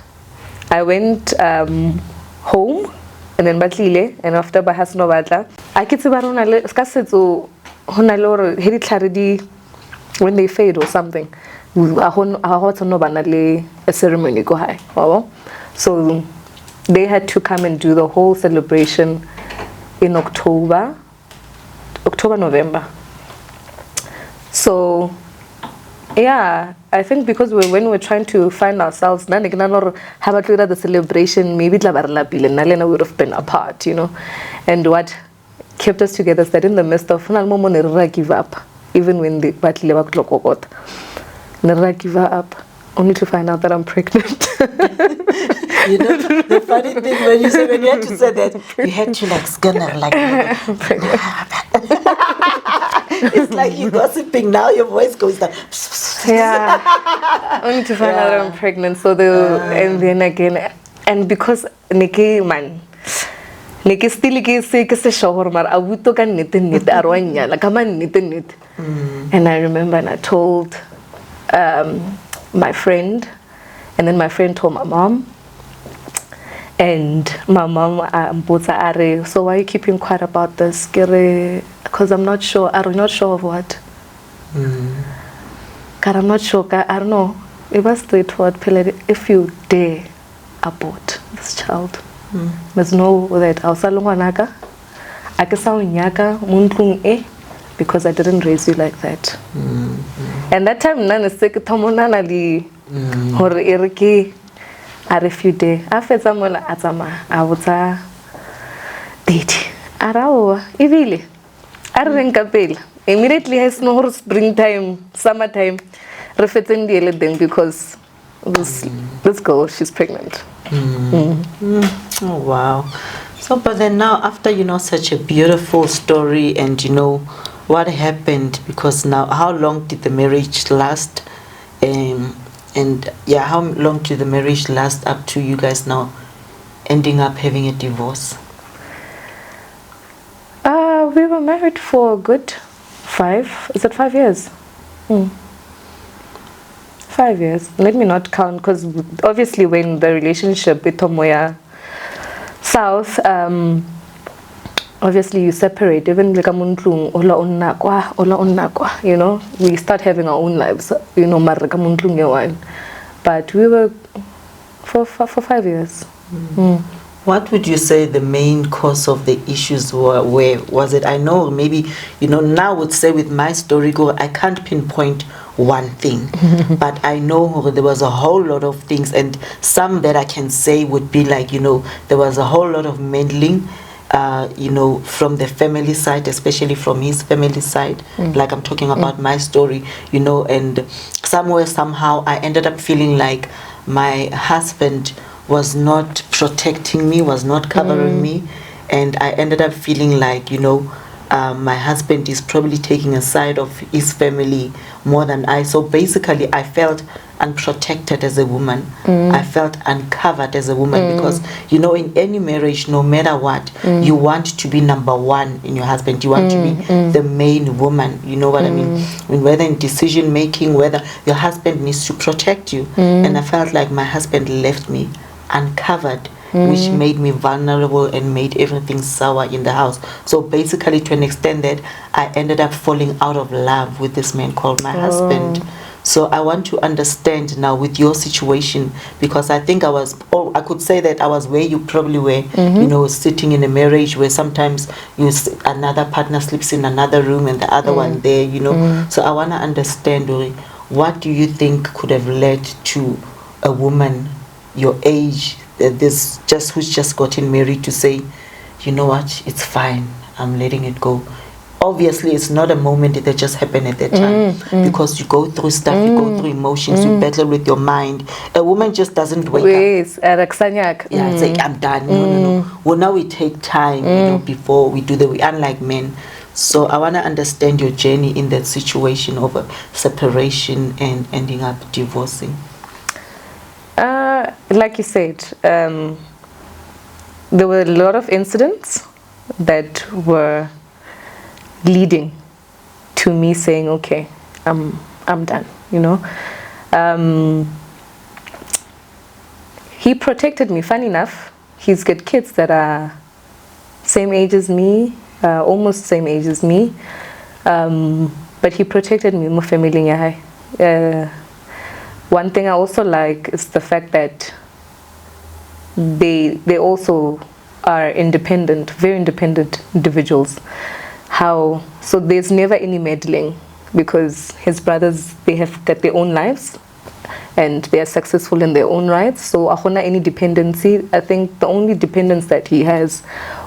home, and then Batlile, and after Bahasno Batla, I get to when they fade or something, a ceremony go high. So they had to come and do the whole celebration in October, November. So Yeah, I think because when we're trying to find ourselves, the celebration, maybe we would have been apart, you know. And what kept us together is that in the midst of give up, even when the never give up, only to find out that I'm pregnant. You know, the funny thing when you had to say that, you had to like scanner like it's like you gossiping now, your voice goes like yeah. Only to find out that I'm pregnant. So and then again, and because Nikki man, Nikki still say ke se shower mar abuto kan nit arwanya like man nit. And I remember and I told my friend, and then my friend told my mom. And my mom, so why are you keeping quiet about this? Because I'm not sure. I'm not sure of what. God, I'm not sure. I don't know. It was straightforward. If you dare abort this child, there's no that. Because I didn't raise you like that. And that time, none is sick. I refute. After someone atama, I would say, date. Arao, really. I didn't capel. Immediately has no springtime, summertime, refitting the thing because this girl, she's pregnant. Oh wow. So but then now after such a beautiful story and what happened, because now how long did the marriage last? And yeah, how long did the marriage last up to you guys now ending up having a divorce? We were married for a good 5 years? 5 years. Let me not count, because obviously when the relationship with Tomoya South, obviously you separate, even like we start having our own lives, but we were for 5 years. What would you say the main cause of the issues were? Where was it? I know maybe now would say with my story I can't pinpoint one thing, but I know there was a whole lot of things, and some that I can say would be like there was a whole lot of meddling from the family side, especially from his family side, like I'm talking about my story, and somewhere, somehow, I ended up feeling like my husband was not protecting me, was not covering me, and I ended up feeling like, my husband is probably taking a side of his family more than I. So basically, I felt unprotected as a woman. I felt uncovered as a woman because, in any marriage, no matter what, you want to be number one in your husband. You want to be the main woman. You know what I mean? Whether in decision making, whether your husband needs to protect you. And I felt like my husband left me uncovered, which made me vulnerable and made everything sour in the house. So basically, to an extent that I ended up falling out of love with this man called my husband. So I want to understand now with your situation, because I think I could say that I was where you probably were, sitting in a marriage where sometimes another partner sleeps in another room and the other one there, So I want to understand, what do you think could have led to a woman your age, who's just gotten married, to say, you know what, it's fine, I'm letting it go? Obviously, it's not a moment that just happened at that time, because you go through stuff, you go through emotions, you battle with your mind. A woman just doesn't wake up. Yeah, it's like, I'm done. No. Well, now we take time, before we do unlike men. So I want to understand your journey in that situation of a separation and ending up divorcing. Like you said, there were a lot of incidents that were leading to me saying, okay, I'm done, He protected me. Funny enough, he's got kids that are same age as me, almost same age as me, but he protected me, my family. One thing I also like is the fact that they also are independent, very independent individuals. So there's never any meddling. because his brothers, they have got their own lives and they are successful in their own rights. So akuna any dependency. I think the only dependence that he has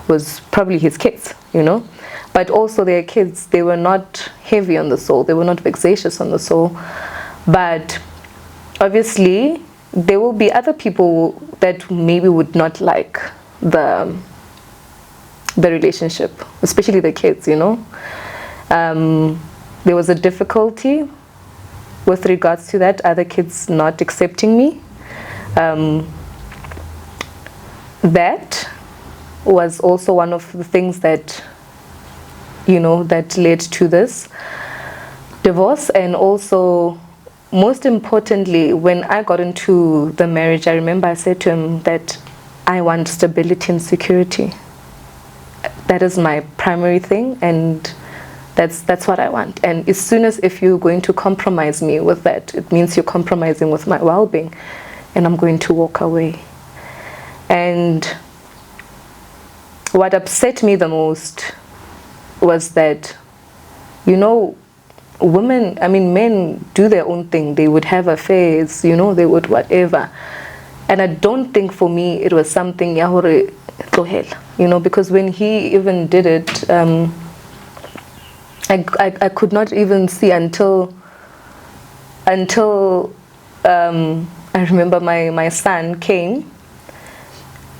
was probably his kids, you know. But also their kids, they were not heavy on the soul. They were not vexatious on the soul. But obviously, there will be other people that maybe would not like the relationship, especially the kids, you know. There was a difficulty with regards to that, other kids not accepting me. That was also one of the things that, you know, that led to this divorce. And also, most importantly, when I got into the marriage, I remember I said to him that I want stability and security. That is my primary thing, and that's what I want. And as soon as if you're going to compromise me with that, it means you're compromising with my well-being, and I'm going to walk away. And what upset me the most was that, you know, women, I mean, men do their own thing. They would have affairs, you know, they would whatever. And I don't think for me it was something, yahore to hell, you know, because when he even did it, I could not even see until I remember my son came,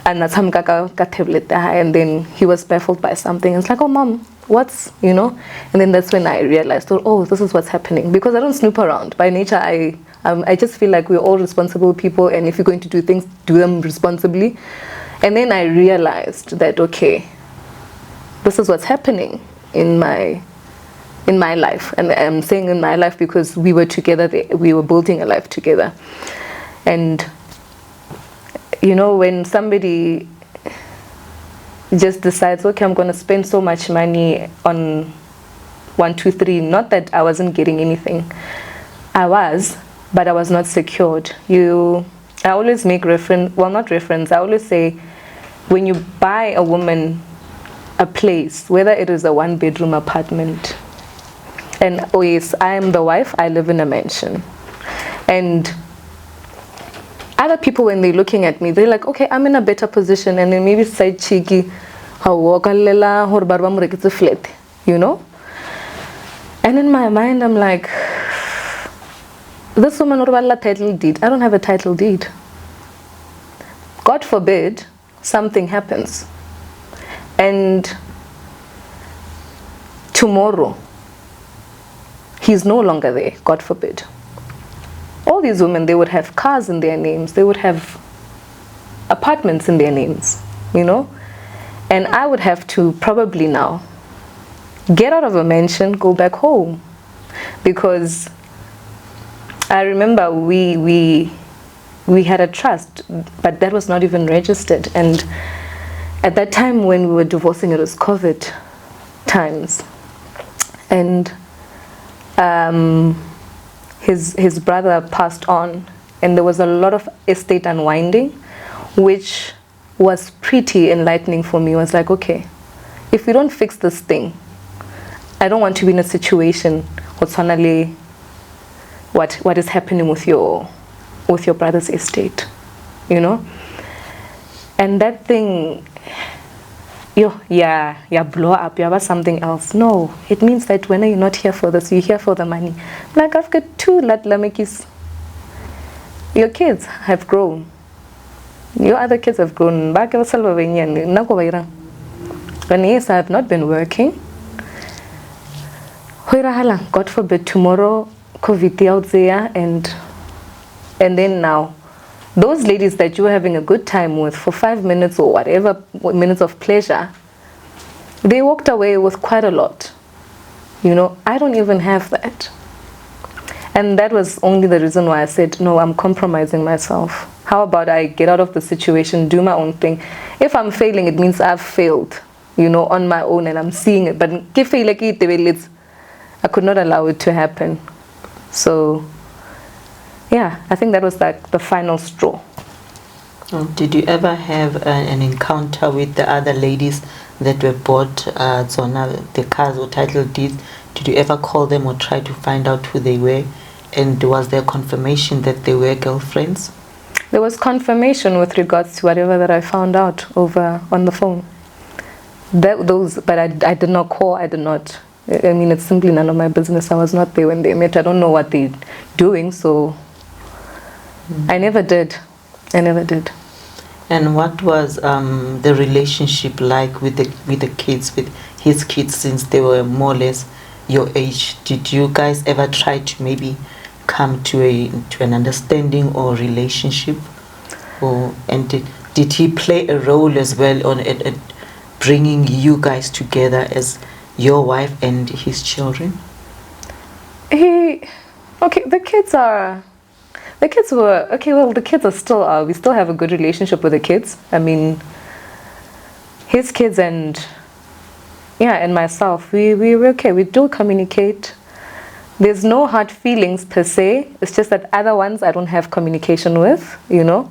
and and then he was baffled by something. It's like, oh mom, what's, you know? And then that's when I realized, oh, this is what's happening. Because I don't snoop around. By nature, I just feel like we're all responsible people, and if you're going to do things, do them responsibly. And then I realized that, okay, this is what's happening in my life. And I'm saying in my life because we were together, we were building a life together. And you know, when somebody just decides, okay, I'm going to spend so much money on 1, 2, 3, not that I wasn't getting anything. I was, but I was not secured. I always make reference, well, not reference, I always say, when you buy a woman a place, whether it is a 1-bedroom apartment, and oh yes, I am the wife, I live in a mansion. And other people, when they're looking at me, they're like, okay, I'm in a better position, and then maybe say cheeky, you know? And in my mind, I'm like, this woman a title deed. I don't have a title deed. God forbid something happens, and tomorrow he's no longer there, God forbid. All these women, they would have cars in their names, they would have apartments in their names, you know? And I would have to probably now get out of a mansion, go back home. Because I remember we had a trust, but that was not even registered. And at that time when we were divorcing, it was COVID times. And his brother passed on, and there was a lot of estate unwinding, which was pretty enlightening for me. I was like, okay, if we don't fix this thing, I don't want to be in a situation what is happening with your brother's estate, you know. And that thing, blow up, you have something else. No, it means that when you're not here for this, you're here for the money. Like, I've got 2 latlamekis. Your kids have grown. Your other kids have grown. And yes, I have not been working. God forbid tomorrow, COVID out there, and then now, those ladies that you were having a good time with for 5 minutes or whatever minutes of pleasure, they walked away with quite a lot. You know, I don't even have that. And that was only the reason why I said, no, I'm compromising myself. How about I get out of the situation, do my own thing? If I'm failing, it means I've failed, you know, on my own, and I'm seeing it. But I could not allow it to happen. So yeah, I think that was like the final straw. Did you ever have an encounter with the other ladies that were bought the cars or title deeds? Did you ever call them or try to find out who they were? And was there confirmation that they were girlfriends? There was confirmation with regards to whatever that I found out over on the phone. But I did not call. I did not. I mean, it's simply none of my business. I was not there when they met. I don't know what they're doing, so I never did. I never did. And what was the relationship like with the kids, with his kids, since they were more or less your age? Did you guys ever try to maybe come to an understanding or relationship, and did he play a role as well on it, bringing you guys together as your wife and his children? The kids are still, we still have a good relationship with the kids. I mean, his kids and myself, we're okay. We do communicate. There's no hard feelings per se. It's just that other ones I don't have communication with, you know.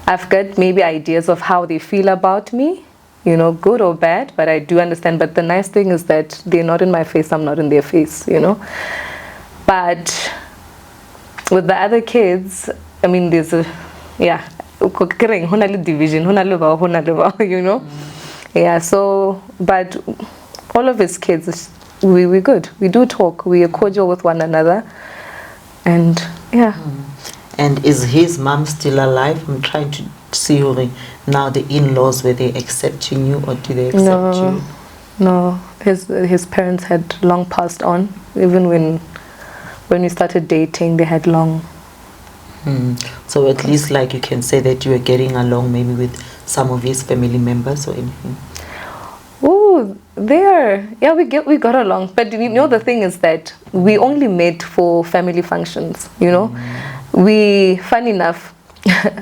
I've got maybe ideas of how they feel about me, you know, good or bad, but I do understand. But the nice thing is that they're not in my face, I'm not in their face, you know. But with the other kids, I mean, there's a, division, you know. Yeah, so, but all of his kids, we're good. We do talk. We are cordial with one another. And, yeah. And is his mom still alive? I'm trying to see now the in-laws, were they accepting you or do they accept you? No, his parents had long passed on. Even when we started dating, they had long. So at least like you can say that you were getting along maybe with some of his family members or anything? Oh, we got along. But you know, the thing is that we only met for family functions, you know. Funny enough,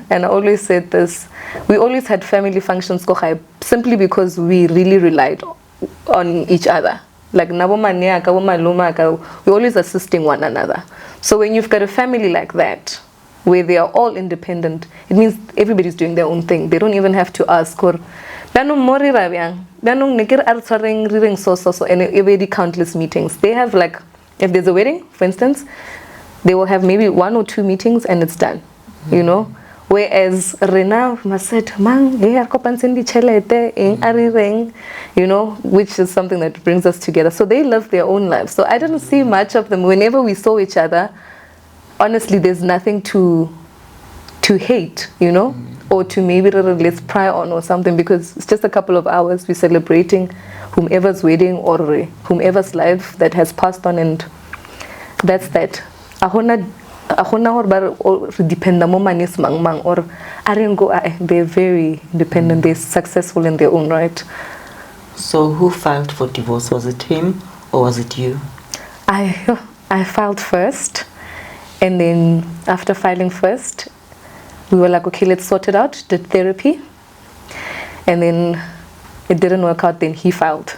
and I always said this, we always had family functions simply because we really relied on each other. Like we're always assisting one another. So when you've got a family like that, where they are all independent, it means everybody's doing their own thing. They don't even have to ask or and every countless meetings. They have, like, if there's a wedding, for instance, they will have maybe 1 or 2 meetings and it's done, you know. Whereas Rena said, you know, which is something that brings us together. So they live their own lives. So I didn't see much of them. Whenever we saw each other, honestly, there's nothing to hate, you know, or to maybe let's pry on or something, because it's just a couple of hours. We're celebrating whomever's wedding or whomever's life that has passed on, and that's that. They're very independent. They're successful in their own right. So who filed for divorce? Was it him or was it you? I filed first, and then after filing first, we were like, okay, let's sort it out. Did therapy, and then it didn't work out. Then he filed.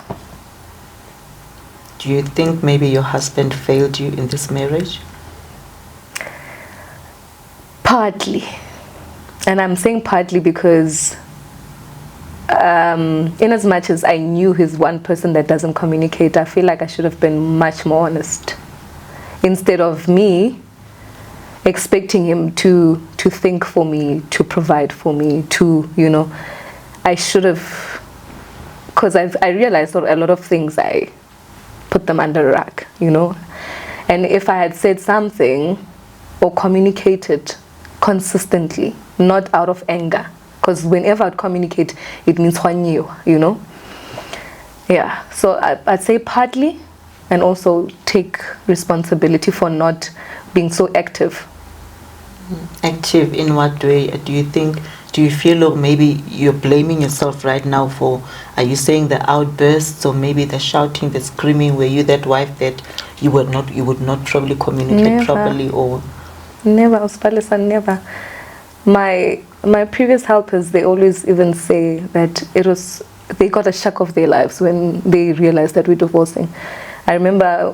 Do you think maybe your husband failed you in this marriage? Partly, and I'm saying partly because in as much as I knew he's one person that doesn't communicate, I feel like I should have been much more honest, instead of me expecting him to think for me, to provide for me, to, you know. I should have, because I realized that a lot of things I put them under a rug, you know. And if I had said something or communicated consistently, not out of anger, because whenever I communicate, it means you know. Yeah, so I'd say partly, and also take responsibility for not being so active. Active in what way? Do you feel like maybe you're blaming yourself right now for, are you saying the outbursts or maybe the shouting, the screaming? Were you that wife that you would not probably communicate properly? Or never, never. My previous helpers, they always even say that they got a shock of their lives when they realized that we're divorcing. I remember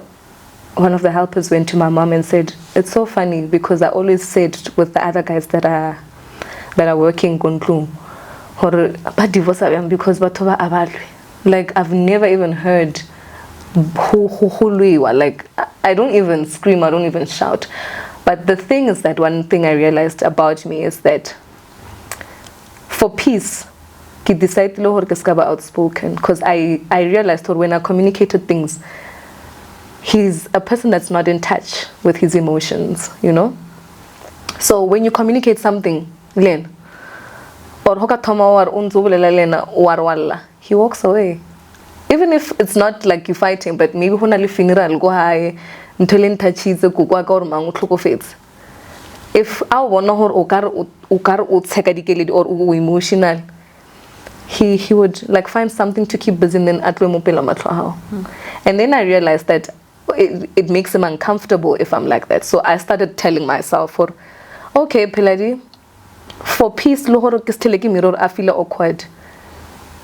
one of the helpers went to my mom and said, it's so funny because I always said with the other guys that are working Gonklum, or but divorce because like I've never even heard like I don't even scream, I don't even shout. But the thing is that one thing I realized about me is that for peace, I decided to be outspoken because I realized that when I communicated things, he's a person that's not in touch with his emotions, you know. So when you communicate something, Len, or he walks away. Even if it's not like you're fighting, but maybe when I funeral go high, if I want to or emotional, he would like find something to keep busy and then and then I realized that it makes him uncomfortable if I'm like that. So I started telling myself, okay, Peladi, for peace, I feel awkward.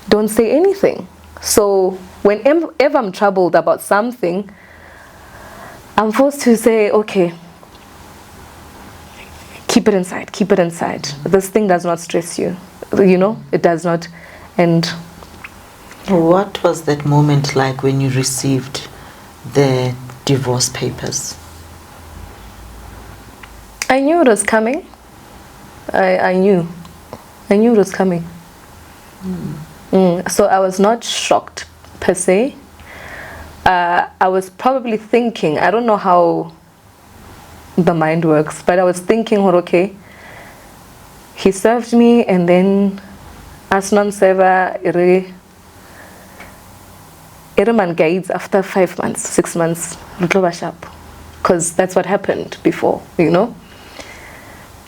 Don't say anything. So whenever I'm troubled about something, I'm forced to say, okay, keep it inside, keep it inside. This thing does not stress you, you know, it does not. And what was that moment like when you received the divorce papers? I knew it was coming. I knew it was coming. So I was not shocked per se. I was probably thinking, I don't know how the mind works, but I was thinking, okay, he served me and then as non-server, man guides after 5 months, 6 months, because that's what happened before, you know.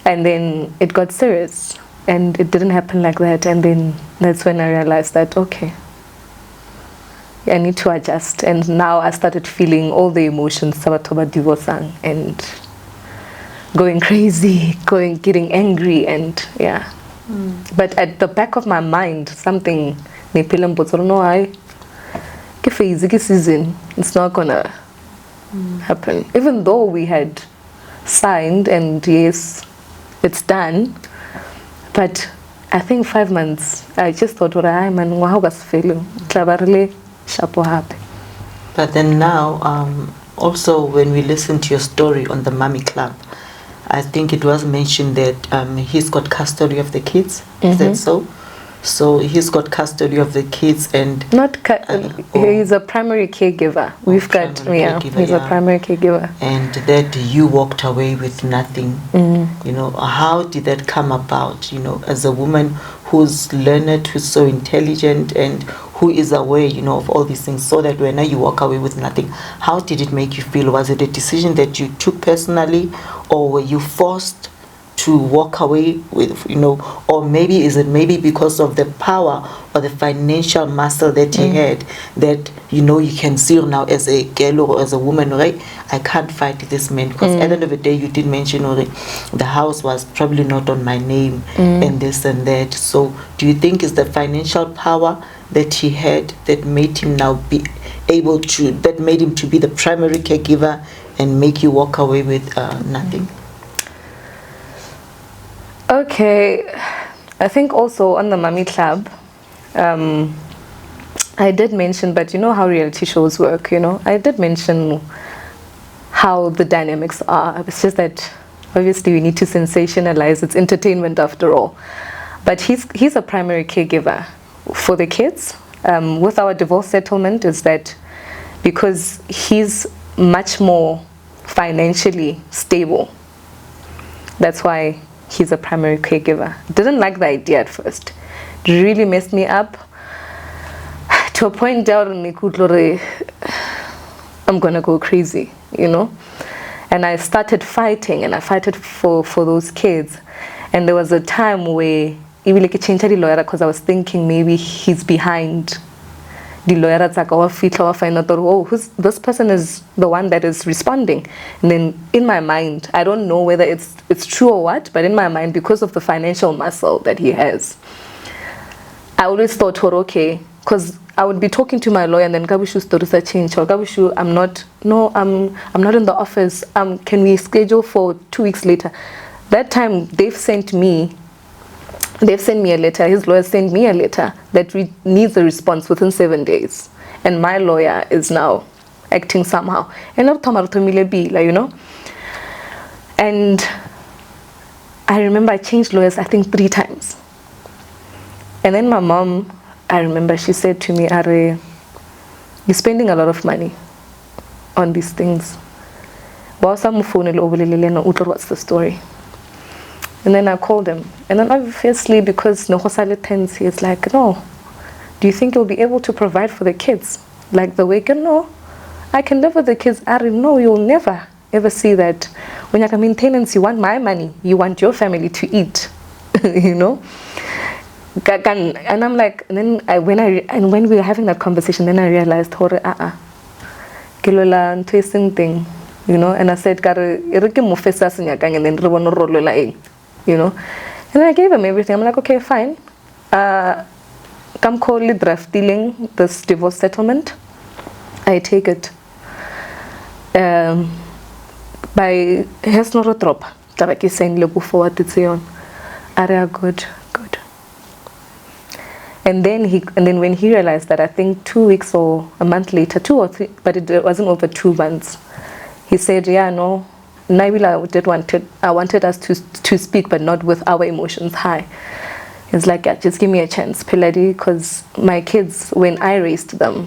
And then it got serious and it didn't happen like that. And then that's when I realized that, okay, I need to adjust. And now I started feeling all the emotions about divorce and going crazy, getting angry, and yeah. But at the back of my mind, something season, it's not gonna happen. Even though we had signed and yes, it's done, but I think 5 months, I just thought, man, was feeling happy. But then now, also when we listen to your story on the Mommy Club, I think it was mentioned that he's got custody of the kids. Is that so? So he's got custody of the kids and he's a primary caregiver. We've got he's a primary caregiver. And that you walked away with nothing. You know, how did that come about? You know, as a woman who's learned, who's so intelligent, and who is aware, you know, of all these things, so that when you walk away with nothing, how did it make you feel? Was it a decision that you took personally, or were you forced to walk away with, you know, or maybe is it maybe because of the power or the financial muscle that he had, that, you know, you can see now as a girl or as a woman, right, I can't fight this man, because at the end of the day you did mention, the house was probably not on my name and this and that. So do you think it's the financial power that he had that made him now be able to, that made him to be the primary caregiver and make you walk away with nothing? Okay, I think also on the Mommy Club, I did mention, but you know how reality shows work, you know, I did mention how the dynamics are. It's just that obviously we need to sensationalize, it's entertainment after all. But he's a primary caregiver for the kids. With our divorce settlement is that because he's much more financially stable, that's why he's a primary caregiver. Didn't like the idea at first. It really messed me up to a point down I'm gonna go crazy, you know. And I started fighting, and I fighted for those kids. And there was a time where even like change the lawyer, because I was thinking maybe he's behind the lawyer. It's like this person is the one that is responding. And then in my mind, I don't know whether it's true or what, but in my mind, because of the financial muscle that he has, I always thought, okay, because I would be talking to my lawyer and then Gabushu stories are changed, or Gabushu, I'm not in the office, can we schedule for 2 weeks later? That time they've sent me a letter, his lawyer sent me a letter that needs a response within 7 days. and my lawyer is now acting somehow. And you know. And I remember I changed lawyers, I think 3 times. And then my mom, I remember she said to me, Are, you're spending a lot of money on these things. What's the story? And then I called him. And then obviously, because Nohosale tense, he's like, no. Do you think you'll be able to provide for the kids? Like the weekend? No. I can live with the kids. Ari, no, you'll never ever see that. When you're maintenance, you want my money. You want your family to eat. You know? And I'm like, and then when we were having that conversation, then I realized, kilola twisting thing, you know. And I said, and then you know. And then I gave him everything. I'm like, okay, fine. Come call it draft dealing this divorce settlement. I take it. By Hesnoro Trop, Tabaki saying look forward to see on. Area good. And then when he realized that, I think 2 weeks or a month later, 2 or 3, but it wasn't over 2 months, he said, yeah, no, Naila I wanted us to speak, but not with our emotions high. He's like, yeah, just give me a chance, Piladi, because my kids, when I raised them,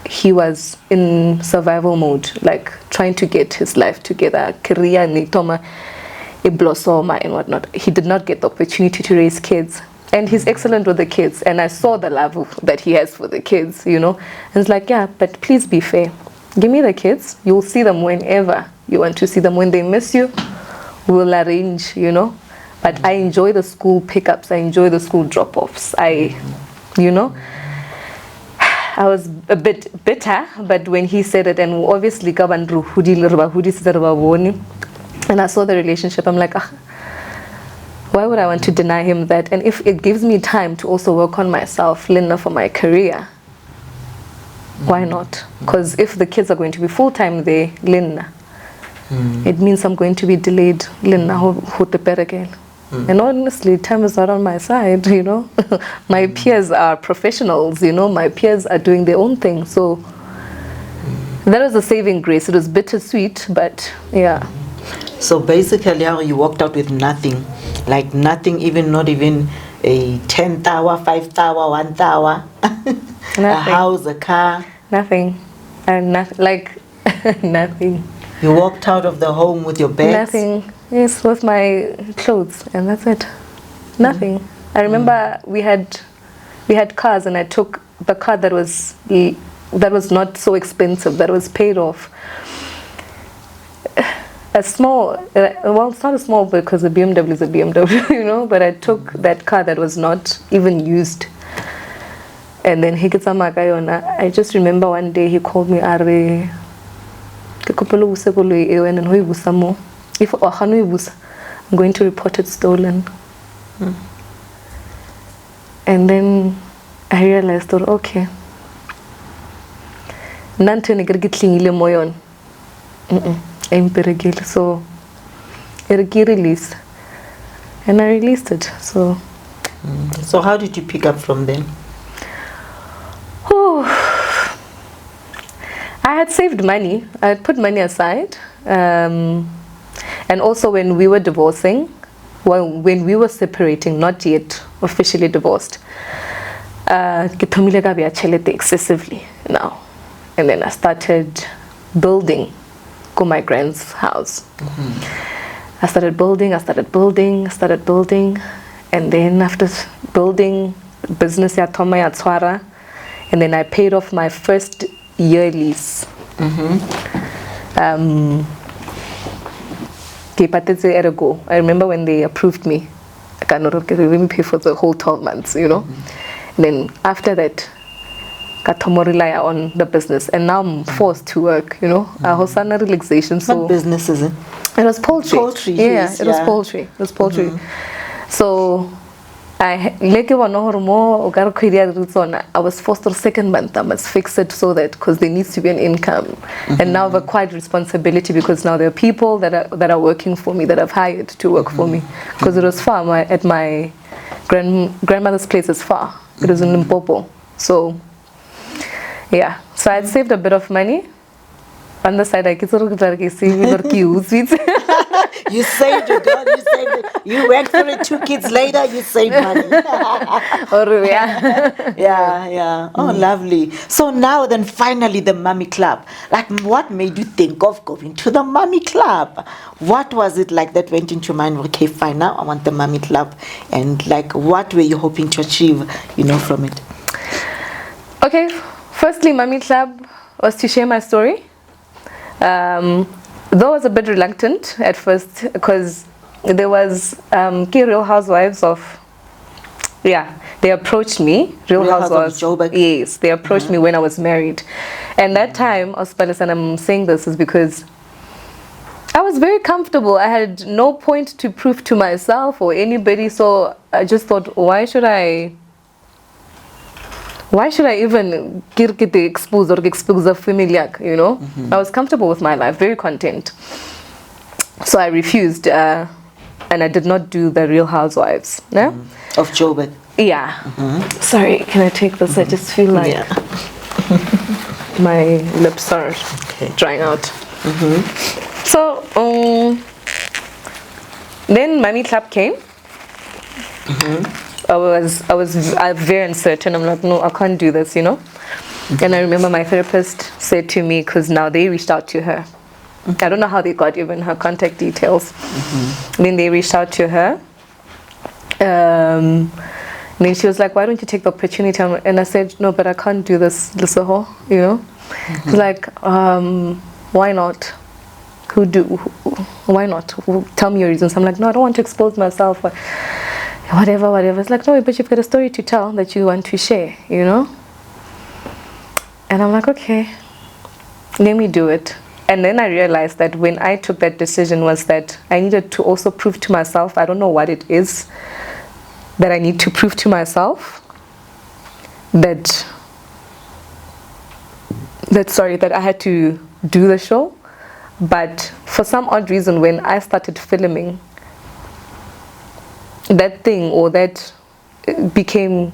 he was in survival mode, like trying to get his life together, career, nitoma, a blossom and whatnot. He did not get the opportunity to raise kids. And he's excellent with the kids. And I saw the love that he has for the kids, you know. And it's like, yeah, but please be fair. Give me the kids. You'll see them whenever you want to see them. When they miss you, we'll arrange, you know. But I enjoy the school pickups. I enjoy the school drop-offs. You know. I was a bit bitter, but when he said it, and obviously, and I saw the relationship, I'm like, why would I want to deny him that? And if it gives me time to also work on myself, Linda, for my career, why not? Because if the kids are going to be full-time there, Linda, it means I'm going to be delayed, Linda, who the better girl. And honestly, time is not on my side, you know. My peers are professionals, you know. My peers are doing their own thing. So that was a saving grace. It was bittersweet, but yeah. So basically, how you walked out with nothing, like nothing, not even a 10th hour, 5th hour, 1th hour, a house, a car. Nothing, and nothing. You walked out of the home with your bags. Nothing. Yes, with my clothes, and that's it. Nothing. I remember we had cars, and I took the car that was not so expensive, that was paid off. A small, well, it's not a small because the BMW is a BMW, you know, but I took that car that was not even used. And then he gets a magayona. I just remember one day he called me, Are, if I'm going to report it stolen. And then I realized, okay. So it released, and I released it. So how did you pick up from then? I had saved money. I had put money aside, and also when we were divorcing, when we were separating, not yet officially divorced, excessively now, and then I started building my grand's house. I started building, and then after building, business ya thoma ya tswara, and then I paid off my first year lease. I remember when they approved me, I cannot let me pay for the whole 12 months, you know. And then after that, got more rely on the business, and now I'm forced to work, you know. I was on a relaxation. So what business is it? It was poultry. Poultry, yeah, yes, it was poultry. It was poultry. So I was forced to the second month. I must fix it so that, because there needs to be an income, and now I've acquired responsibility because now there are people that are working for me, that I've hired to work for me, because it was far. My grandmother's place is far. It was in Limpopo, so. Yeah, so I'd saved a bit of money. On the side, I get You saved it, girl. You saved it. You worked for it. 2 kids later, you saved money. Or yeah. Yeah. Oh, lovely. So now then, finally, the Mummy Club. Like, what made you think of going to the Mummy Club? What was it like that went into your mind? Okay, fine, now I want the Mummy Club. And like, what were you hoping to achieve, from it? Okay, firstly, Mummy Club was to share my story. Though I was a bit reluctant at first because there was Real Housewives of, they approached me. Real Housewives of Joburg. Yes, they approached me when I was married. And that time, and I'm saying this is because I was very comfortable. I had no point to prove to myself or anybody, so I just thought, why should I even get exposed or expose a familiar, I was comfortable with my life, very content. So I refused, and I did not do the Real Housewives. No? Of Joburg. Yeah. Sorry, can I take this? I just feel like my lips are drying out. So then Mummy Club came. I was very uncertain. I'm like, no, I can't do this, And I remember my therapist said to me, because now they reached out to her. I don't know how they got even her contact details. Then they reached out to her. Then she was like, why don't you take the opportunity? And I said, no, but I can't do this, Lisaho, She's like, why not? Why not? Tell me your reasons. I'm like, no, I don't want to expose myself. Whatever. It's like, no, but you've got a story to tell that you want to share, And I'm like, okay, let me do it. And then I realized that when I took that decision was that I needed to also prove to myself, I don't know what it is that I need to prove to myself, that I had to do the show. But for some odd reason, when I started filming, that thing or that became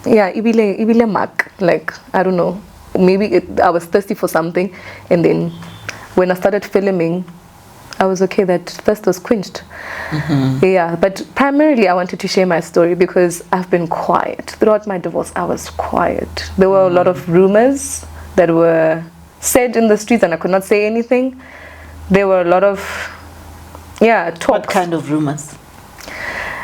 ibile mark, like I don't know, maybe I was thirsty for something, and then when I started filming I was okay, that thirst was quenched. But primarily I wanted to share my story because I've been quiet throughout my divorce. I was quiet. There were a lot of rumors that were said in the streets and I could not say anything. There were a lot of talks. What kind of rumors?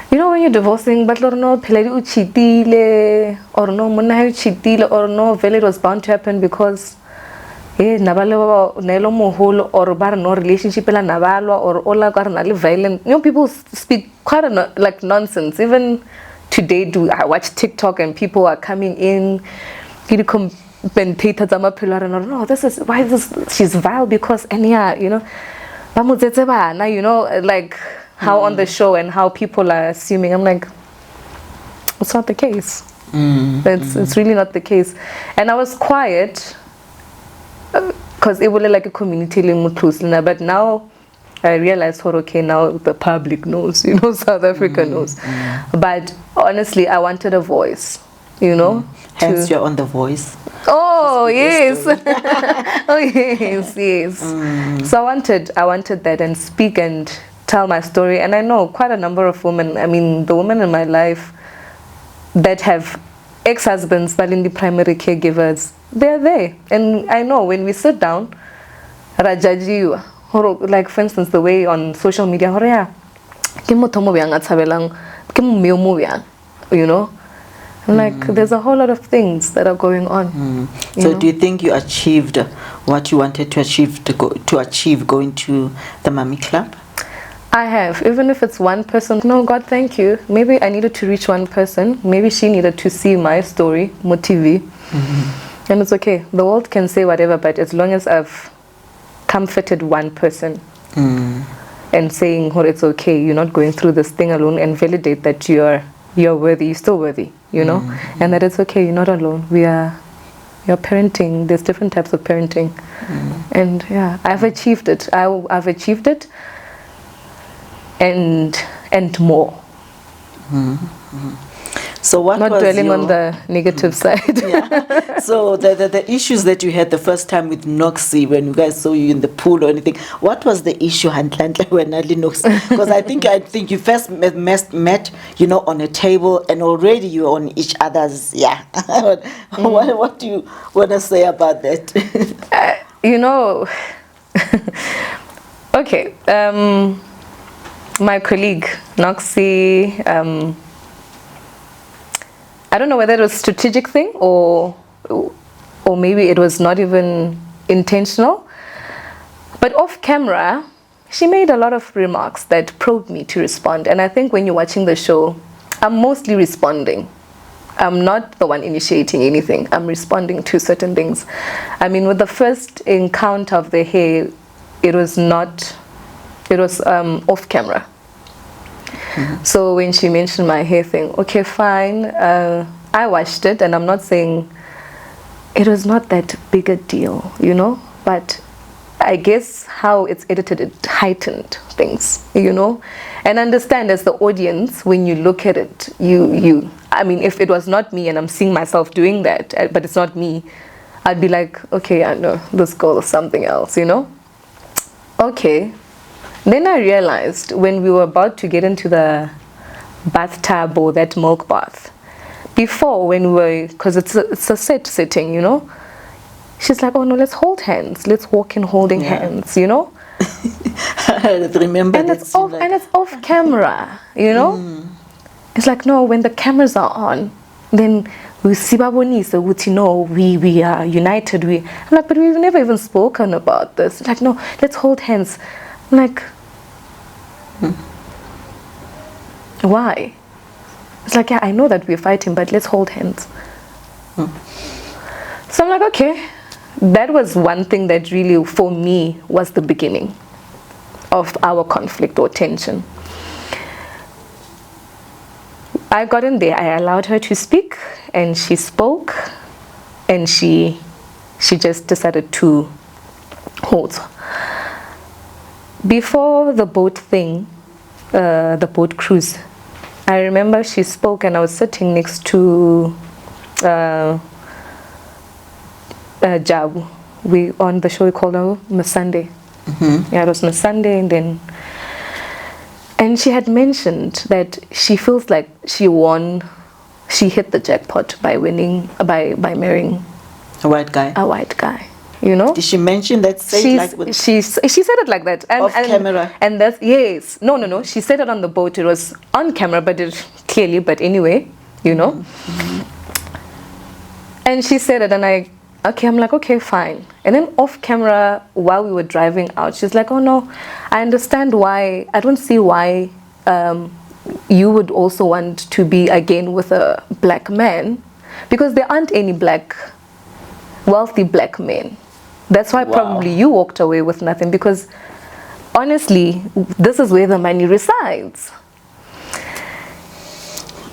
When you're divorcing, but no, peladi uchitile, or no, mona uchitile, or no, it was bound to happen because nabalo nelo moholo or bar no relationship la nabalo or ola karnali violent. People speak quite like nonsense. Even today, I watch TikTok and people are coming in, no, this is why she's vile because like how on the show and how people are assuming. I'm like, it's not the case. It's really not the case. And I was quiet because it was like a community, but now I realized, okay, now the public knows, South Africa knows. But honestly, I wanted a voice, Hence you're on The Voice. Oh yes. Oh yes. So I wanted that and speak and tell my story. And I know quite a number of women, I mean the women in my life that have ex-husbands but in the primary caregivers, they're there. And I know when we sit down, Rajaji, like for instance the way on social media, I'm like, there's a whole lot of things that are going on. So do you think you achieved what you wanted to achieve going to the Mummy Club? I have, even if it's one person. No, God, thank you. Maybe I needed to reach one person. Maybe she needed to see my story, my TV. And it's okay. The world can say whatever, but as long as I've comforted one person and saying, oh, it's okay, you're not going through this thing alone, and validate that you're worthy, you're still worthy, and that it's okay, you're not alone. You're parenting. There's different types of parenting. And I've achieved it. I've achieved it. And more. So what Not was dwelling your... on the negative side. Yeah. So the issues that you had the first time with Noxie, when you guys saw you in the pool or anything, what was the issue, Hantlante, when Ali Noxie? Because I think you first met, you know, on a table, and already you were on each other's. Yeah. What do you want to say about that? You know, okay. My colleague Noxie. I don't know whether it was a strategic thing or maybe it was not even intentional. But off camera, she made a lot of remarks that probed me to respond. And I think when you're watching the show, I'm mostly responding. I'm not the one initiating anything. I'm responding to certain things. I mean, with the first encounter of the hair, it was off camera. So when she mentioned my hair thing, okay, fine. I watched it, and I'm not saying it was not that big a deal, you know, but I guess how it's edited, it heightened things, you know. And understand, as the audience, when you look at it, I mean, if it was not me and I'm seeing myself doing that, but it's not me, I'd be like, okay, I know this girl is something else, you know. Okay. Then I realized when we were about to get into the bathtub or that milk bath, before, when we were, because it's a set setting, you know, she's like, oh no, let's hold hands, let's walk in holding hands, you know. I remember and that it's off, and it's off camera, you know. It's like, no, when the cameras are on, then we see babonisa, you know, we are united. I'm like, but we've never even spoken about this. Like, no, let's hold hands. I'm like, why? It's like, yeah, I know that we're fighting, but let's hold hands. So I'm like, okay. That was one thing that really, for me, was the beginning of our conflict or tension. I got in there, I allowed her to speak, and she spoke, and she just decided to hold. Before the boat thing, the boat cruise, I remember she spoke, and I was sitting next to Jabu. We on the show we called her Miss Sunday. Yeah, it was Miss Sunday, and she had mentioned that she feels like she hit the jackpot by marrying a white guy. A white guy. You know? Did she mention that? She said it like that. Off camera. And that's, yes. No. She said it on the boat. It was on camera, but anyway, you know. And she said it, and I'm like, okay, fine. And then off camera, while we were driving out, she's like, oh no, I understand why, I don't see why you would also want to be again with a black man, because there aren't any wealthy black men. That's why probably you walked away with nothing, because honestly, this is where the money resides.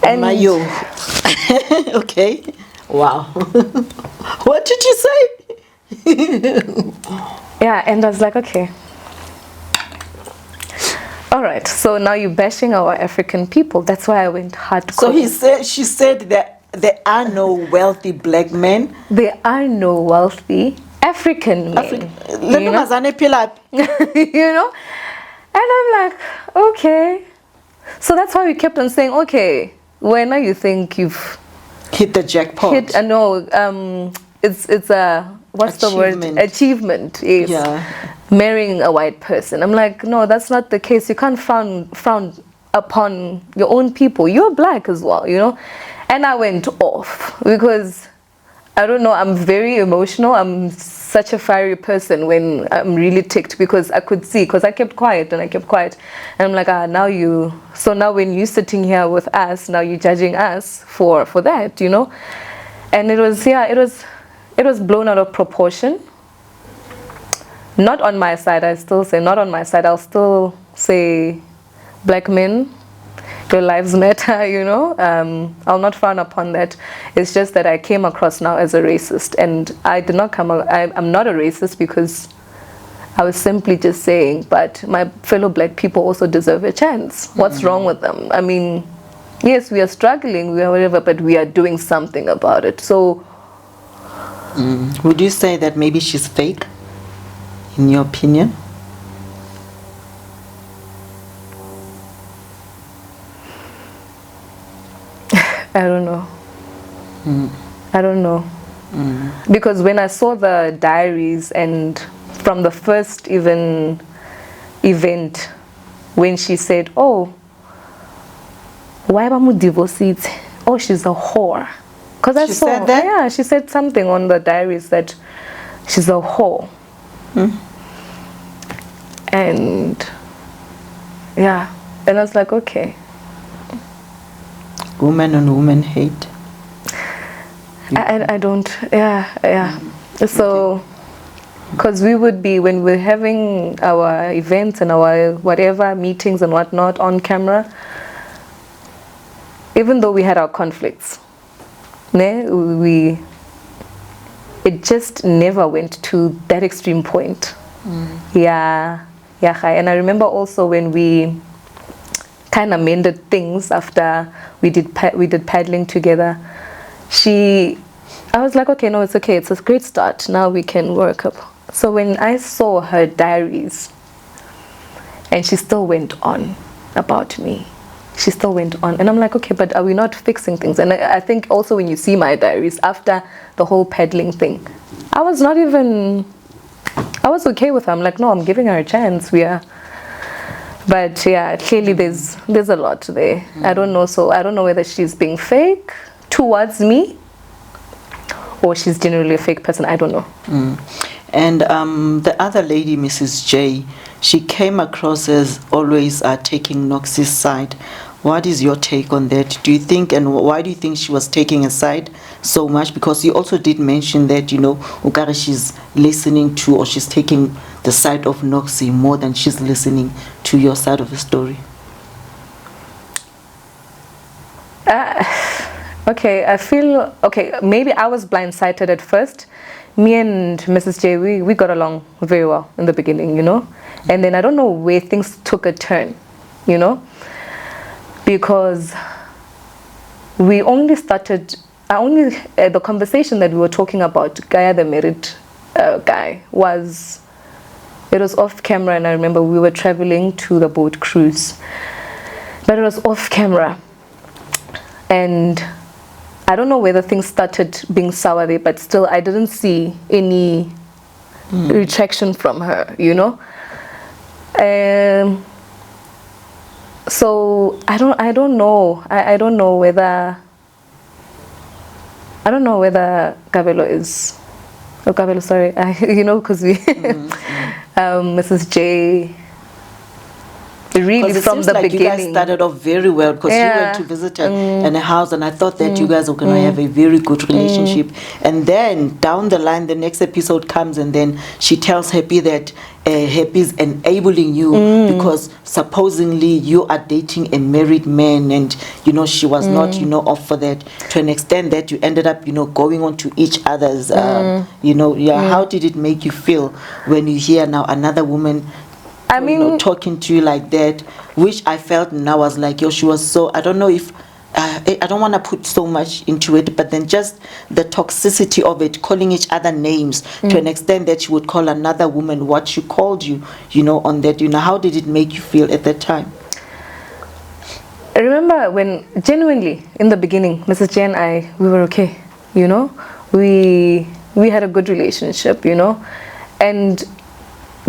And Mayo. Okay. Wow. What did you say? Yeah, and I was like, okay. All right, so now you're bashing our African people. That's why I went hardcore. So she said that there are no wealthy black men. There are no wealthy African men. You know? And I'm like, okay. So that's why we kept on saying, okay, when now you think you've hit the jackpot. It's a, what's the word? Achievement. Yes. Yeah. Marrying a white person. I'm like, no, that's not the case. You can't frown upon your own people. You're black as well, you know? And I went off because, I don't know, I'm very emotional. I'm such a fiery person when I'm really ticked, because I could see, because I kept quiet. And I'm like, so now when you're sitting here with us, now you're judging us for that, you know? And it was blown out of proportion. Not on my side, I still say, not on my side. I'll still say, black men, your lives matter, you know. I'll not frown upon that. It's just that I came across now as a racist, and I'm not a racist, because I was simply just saying, but my fellow black people also deserve a chance. What's wrong with them? I mean, Yes, we are struggling, we are whatever, but we are doing something about it. So, would you say that maybe she's fake, in your opinion? I don't know. I don't know. Because when I saw the diaries, and from the first even event, when she said, oh, why am I divorced? Oh, she's a whore. Because I saw, said that? yeah, she said something on the diaries that she's a whore. And yeah, and I was like, okay. Woman on woman hate. I don't, yeah. So, because we would be, when we're having our events and our whatever, meetings and whatnot on camera, even though we had our conflicts, it just never went to that extreme point. Yeah. And I remember also when we kind of mended things after we did paddling together, I was like, okay, no, it's okay, it's a great start, now we can work up. So when I saw her diaries, and she still went on about me, she still went on, and I'm like, okay, but are we not fixing things? And I think also when you see my diaries after the whole paddling thing, I was okay with her. I'm like, no, I'm giving her a chance. But yeah, clearly there's a lot there. I don't know. So I don't know whether she's being fake towards me, or she's generally a fake person. I don't know. And the other lady, Mrs. J, she came across as always taking Nox's side. What is your take on that? Do you think, and why do you think she was taking a side so much? Because you also did mention that, Ukara, she's listening to, or she's taking the side of Noxie more than she's listening to your side of the story. Okay, I feel, maybe I was blindsided at first. Me and Mrs. J, we got along very well in the beginning, and then I don't know where things took a turn, because we only started, the conversation that we were talking about, Gaia the married guy, it was off camera, and I remember we were traveling to the boat cruise, but it was off camera, and I don't know whether things started being sour there, but still I didn't see any retraction from her, so I don't know whether Gabelo is, sorry, because we Mrs. J, really from the beginning. You guys started off very well, because you went to visit her in a house, and I thought that you guys were going to have a very good relationship. And then down the line, the next episode comes, and then she tells Happy that Happy's enabling you because supposedly you are dating a married man, and she was not off for that, to an extent that you ended up going on to each other's how did it make you feel when you hear now another woman talking to you like that, which I felt now was like, she was so, I don't know if I don't want to put so much into it, but then just the toxicity of it, calling each other names to an extent that you would call another woman what she called you, on that, how did it make you feel at that time? I remember when, genuinely, in the beginning, Mrs. J and I, we were okay, we had a good relationship, and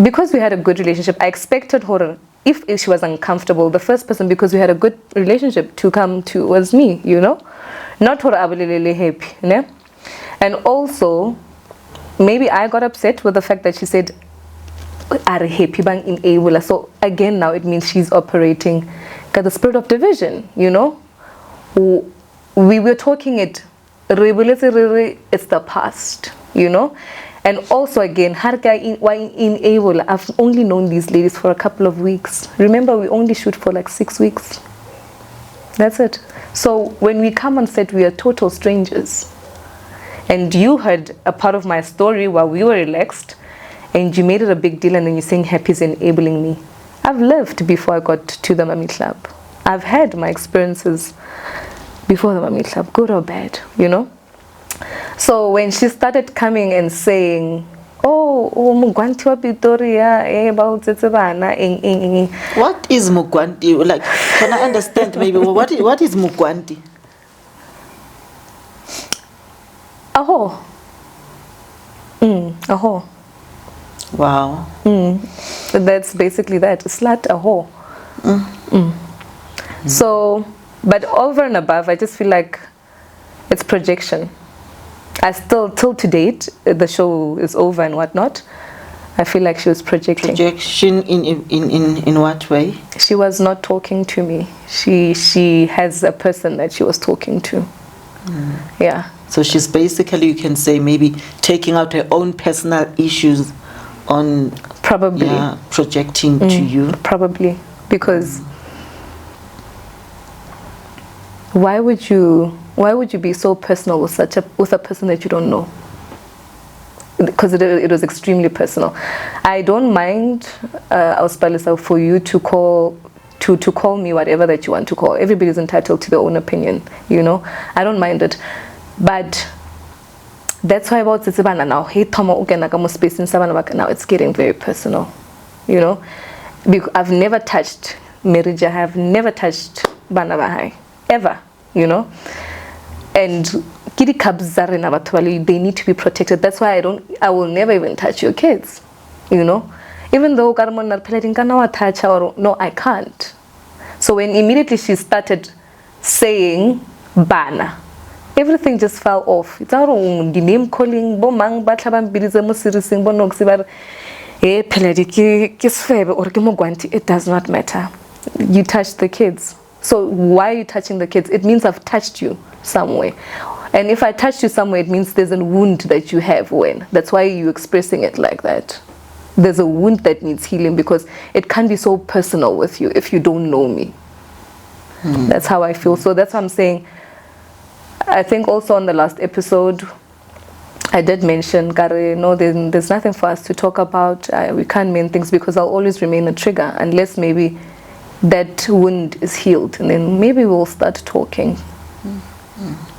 because we had a good relationship, I expected her, if she was uncomfortable, the first person, because we had a good relationship, to come to was me, not her abulelele happy, and also maybe I got upset with the fact that she said are happy bang enabler. So again, now it means she's operating the spirit of division, we were talking it's the past, and also again, why enable? I've only known these ladies for a couple of weeks. Remember, we only shoot for like 6 weeks. That's it. So when we come on set, we are total strangers. And you heard a part of my story while we were relaxed, and you made it a big deal, and then you're saying Happy's enabling me. I've lived before I got to the Mummy Club. I've had my experiences before the Mami Club, good or bad, you know. So when she started coming and saying, oh, Mugwanti wa Pretoria, about Tsetsebana, What is Mugwanti? Like, can I understand maybe what is Mugwanti? Aho. Aho. Wow. That's basically that. Slut, aho. So, but over and above, I just feel like it's projection. I still, till to date, the show is over and whatnot, I feel like she was projecting. Projection in what way? She was not talking to me. She has a person that she was talking to. Yeah. So she's basically, you can say, maybe taking out her own personal issues on probably projecting to you. Probably, because why would you be so personal with a person that you don't know? Because it was extremely personal. I don't mind, Auspalisa, for you to call me whatever that you want to call. Everybody's entitled to their own opinion, you know. I don't mind it, but that's why about Tsitsibana now. Now it's getting very personal, you know. Because I've never touched marriage. I have never touched Bana Bahai ever, you know. And they need to be protected. That's why I will never even touch your kids, you know. Even though no, I can't. So when immediately she started saying Bana, everything just fell off. It's our own name calling, it does not matter. You touch the kids. So why are you touching the kids? It means I've touched you somewhere. And if I touched you somewhere, it means there's a wound that you have when. That's why you're expressing it like that. There's a wound that needs healing because it can't be so personal with you if you don't know me. That's how I feel. So that's what I'm saying. I think also on the last episode, I did mention, Kare, no, there's nothing for us to talk about. We can't mean things because I'll always remain a trigger unless maybe that wound is healed, and then maybe we'll start talking.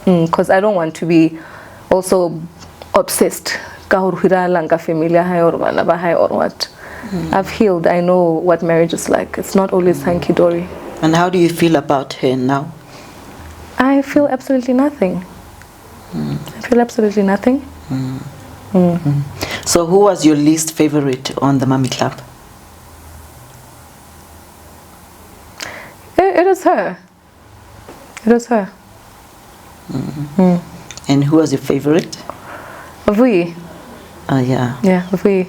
Because I don't want to be also obsessed. Or what. I've healed. I know what marriage is like. It's not always hanky-dory. And how do you feel about her now? I feel absolutely nothing. I feel absolutely nothing. So who was your least favorite on the Mami Club? It was her. It was her. And who was your favorite? Vui. Oh, yeah. Yeah, Vui.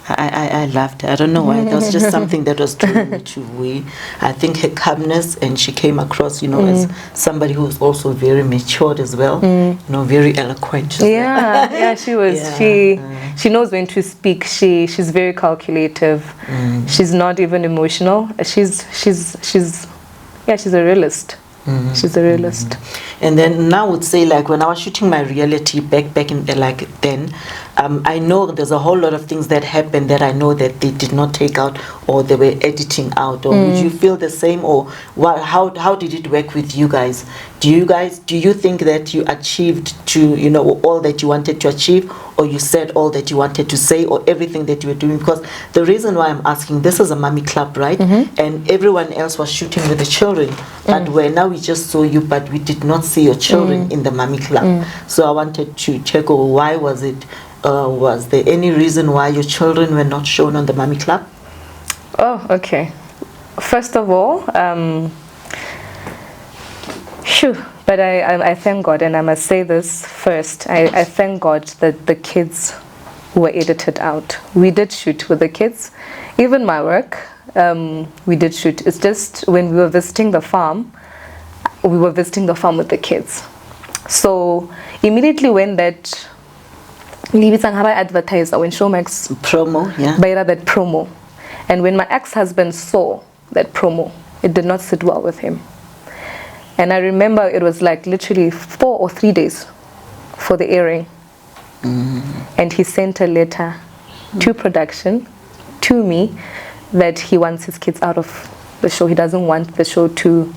I loved her. I don't know why. That was just something that was drawing me to Vui. I think her calmness, and she came across, you know, as somebody who was also very matured as well. You know, very eloquent. Yeah, she was. Yeah. She knows when to speak. She's very calculative. She's not even emotional. She's a realist. She's a realist. And then now I would say, like, when I was shooting my reality back in like then, I know there's a whole lot of things that happened that I know that they did not take out or they were editing out. Or would you feel the same, or how did it work with you guys? Do you think that you achieved all that you wanted to achieve, or you said all that you wanted to say, or everything that you were doing? Because the reason why I'm asking, this is a Mami Club, right? And everyone else was shooting with the children, but where now we just saw you, but we did not see your children in the Mami Club. So I wanted to check, why was it? Was there any reason why your children were not shown on the Mami Club? Oh, okay. First of all, but I thank God, and I must say this first. I thank God that the kids were edited out. We did shoot with the kids. Even my work, we did shoot. It's just when we were visiting the farm, with the kids. So immediately when that advertiser, when Showmax promo, that promo, and when my ex-husband saw that promo, it did not sit well with him. And I remember it was like literally 4 or 3 days for the airing. And he sent a letter to production, to me, that he wants his kids out of the show. He doesn't want the show to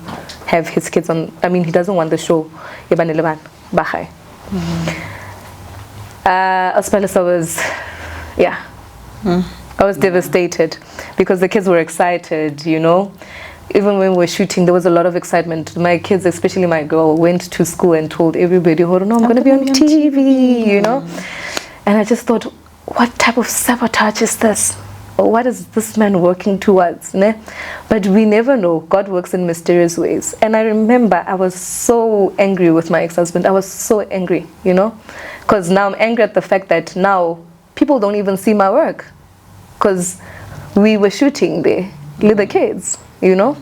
have his kids on. I mean, he doesn't want the show. Bahai. As was, yeah. I was devastated because the kids were excited, you know. Even when we were shooting, there was a lot of excitement. My kids, especially my girl, went to school and told everybody, oh no, I'm going to be on TV, you know. And I just thought, what type of sabotage is this? Or what is this man working towards? Ne? But we never know. God works in mysterious ways. And I remember I was so angry with my ex-husband. I was so angry, you know. Because now I'm angry at the fact that now people don't even see my work. Because we were shooting there with the kids, you know.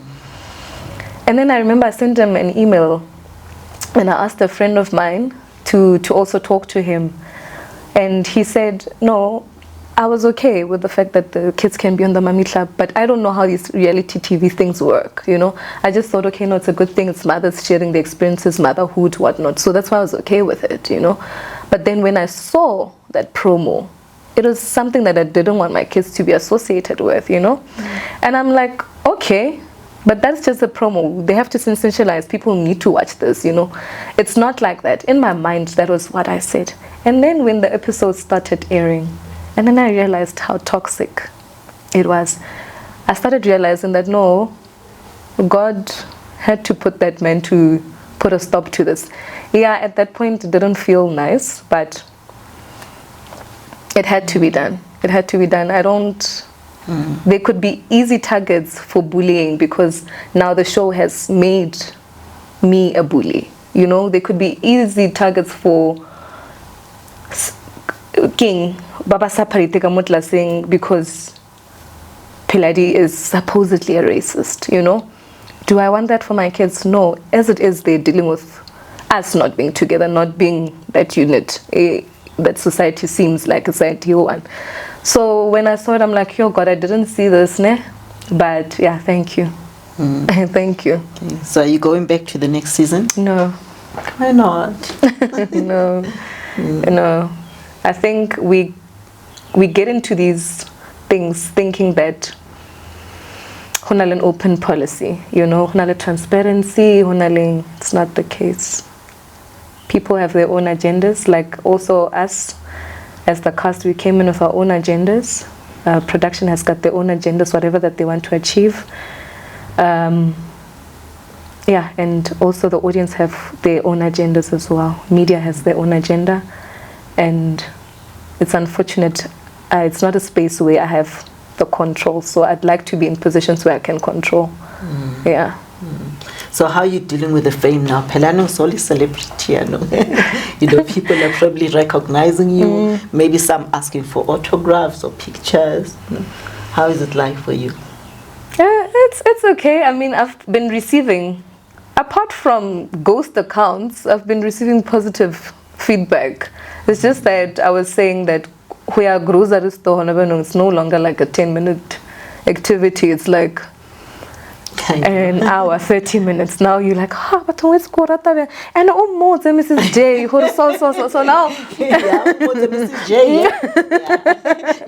And then I remember I sent him an email and I asked a friend of mine to also talk to him. And he said, no, I was okay with the fact that the kids can be on the Mami Club, but I don't know how these reality TV things work, you know. I just thought, okay, no, it's a good thing. It's mothers sharing the experiences, motherhood, whatnot. So that's why I was okay with it, you know. But then when I saw that promo, it was something that I didn't want my kids to be associated with, you know. And I'm like, okay, but that's just a promo. They have to sensationalize. People need to watch this, you know. It's not like that. In my mind, that was what I said. And then when the episode started airing, and then I realized how toxic it was. I started realizing that no, God had to put that man to put a stop to this. Yeah, at that point it didn't feel nice, but it had to be done. It had to be done. There could be easy targets for bullying because now the show has made me a bully. You know, there could be easy targets for King Baba Saparite Kamutla saying because Piladi is supposedly a racist, you know. Do I want that for my kids? No. As it is, they're dealing with us not being together, not being that unit, that society seems like it's ideal one. So when I saw it, I'm like, yo, God, I didn't see this, ne? But yeah, thank you. Thank you. Okay. So are you going back to the next season? No. Why not? No. No. I think we get into these things thinking that an open policy, you know, transparency, it's not the case. People have their own agendas, like also us as the cast, we came in with our own agendas. Production has got their own agendas, whatever that they want to achieve. Yeah, and also the audience have their own agendas as well. Media has their own agenda. And it's unfortunate, it's not a space where I have the control, so I'd like to be in positions where I can control. Yeah. So how are you dealing with the fame now? Pelano is only celebrity, you know. You know, people are probably recognizing you, maybe some asking for autographs or pictures. How is it like for you? It's okay. I mean, I've been receiving, apart from ghost accounts, I've been receiving positive feedback. It's just that I was saying that we are grocery store, it's no longer like a 10-minute activity. It's like an hour, 30 minutes. Now you're like, but where's Korata? And more than Mrs. J. So now. Yeah, Mrs. J. Yeah.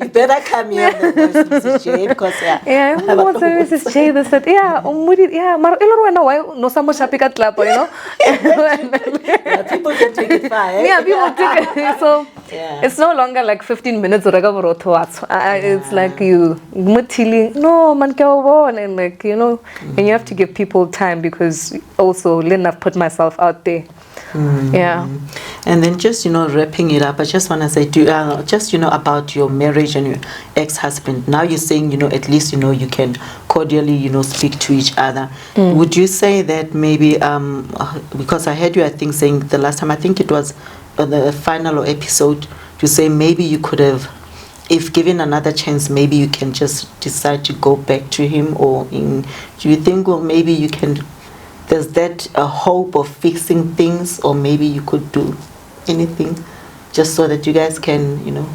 You better come here, Mrs. J, because yeah, more than Mrs. J. They said, yeah, Mar no club, you know. Yeah, people can take it far. Yeah, people take it. So it's no longer like 15 minutes or it's like you no man and like, you know. And you have to give people time because also I've put myself out there. Yeah. And then just, you know, wrapping it up, I just want to say, just, you know, about your marriage and your ex-husband. Now you're saying, you know, at least, you know, you can cordially, you know, speak to each other. Would you say that maybe, because I heard you, I think, saying the last time, I think it was the final episode, to say maybe you could have, if given another chance, maybe you can just decide to go back to him, or do you think, well, maybe you can, there's that a hope of fixing things, or maybe you could do anything just so that you guys can, you know,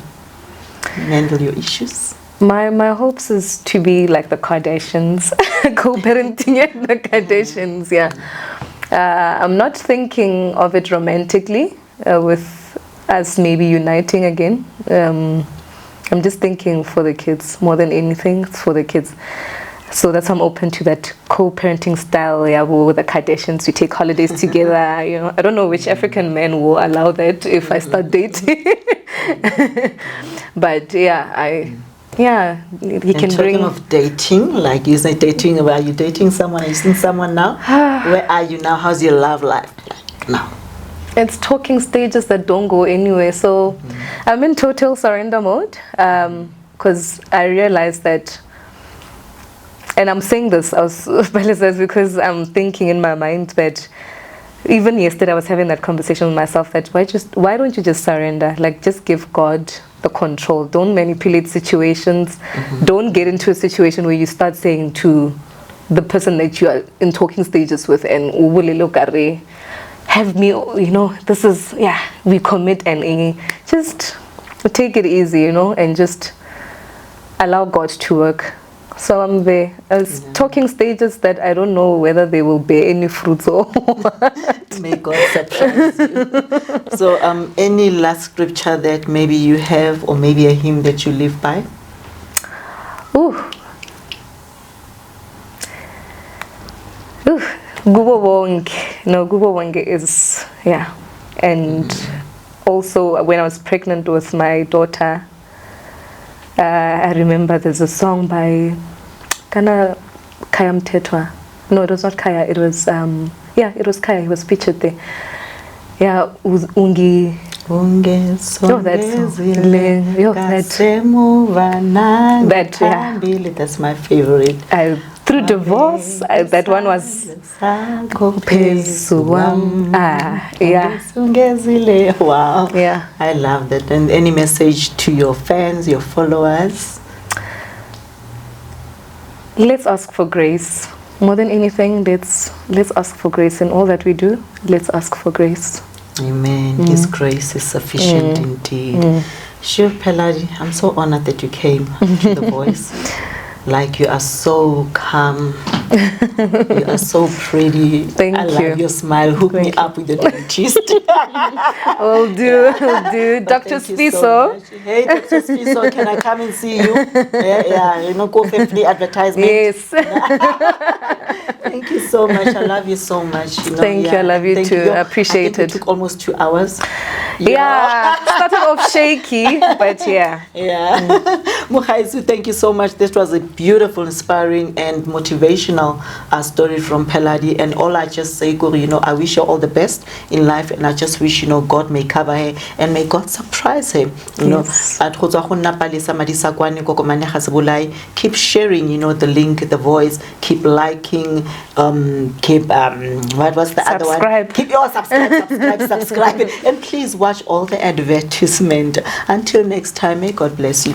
handle your issues? My hopes is to be like the Kardashians, co-parenting like the Kardashians, yeah. I'm not thinking of it romantically, with us maybe uniting again. I'm just thinking for the kids more than anything. It's for the kids. So that's why I'm open to that co-parenting style. Yeah, with the Kardashians, we take holidays together. You know, I don't know which African man will allow that if I start dating. But yeah, he can bring. Talking of dating, like you say, dating. Are you dating someone? Are you seeing someone now? Where are you now? How's your love life like now? It's talking stages that don't go anywhere. So I'm in total surrender mode because I realized that. And I'm saying this, because I'm thinking in my mind that even yesterday I was having that conversation with myself that why don't you just surrender? Like, just give God the control. Don't manipulate situations. Don't get into a situation where you start saying to the person that you are in talking stages with, and have me, this is, we commit, and just take it easy, and just allow God to work. So I'm there. As talking stages that I don't know whether they will bear any fruits or what. May God surprise you. So any last scripture that maybe you have, or maybe a hymn that you live by? Gubo Wonge. No, Gubo Wonge is, And also when I was pregnant with my daughter, I remember there's a song by Kaya Mtetwa. No, it was not Kaya. It was it was Kaya. He was featured there. Yeah, Ungi. That's my favorite. Through divorce, that one was wow. Yeah. I love that. And any message to your fans, your followers? Let's ask for grace. More than anything, let's ask for grace in all that we do. Let's ask for grace. Amen. His grace is sufficient indeed. Sure, Peladi, I'm so honored that you came to The Voice. Like, you are so calm. You are so pretty. Thank you. I love your smile. Hook me up with the dentist. Will do. Dr. Spiso. So hey, Dr. Spiso, can I come and see you? Go for free advertisement. Yes. Thank you so much. I love you so much. Thank you. I love you too. I appreciate it. It took almost 2 hours. Started off shaky, but yeah. Mukhaisu, thank you so much. This was a beautiful, inspiring, and motivational story from Peladi. And all I just say, I wish her all the best in life, and I just wish, God may cover her and may God surprise her. Keep sharing, the link, The Voice. Keep liking, keep what was the other one? Keep your subscribe, and please watch all the advertisement. Until next time, may God bless you.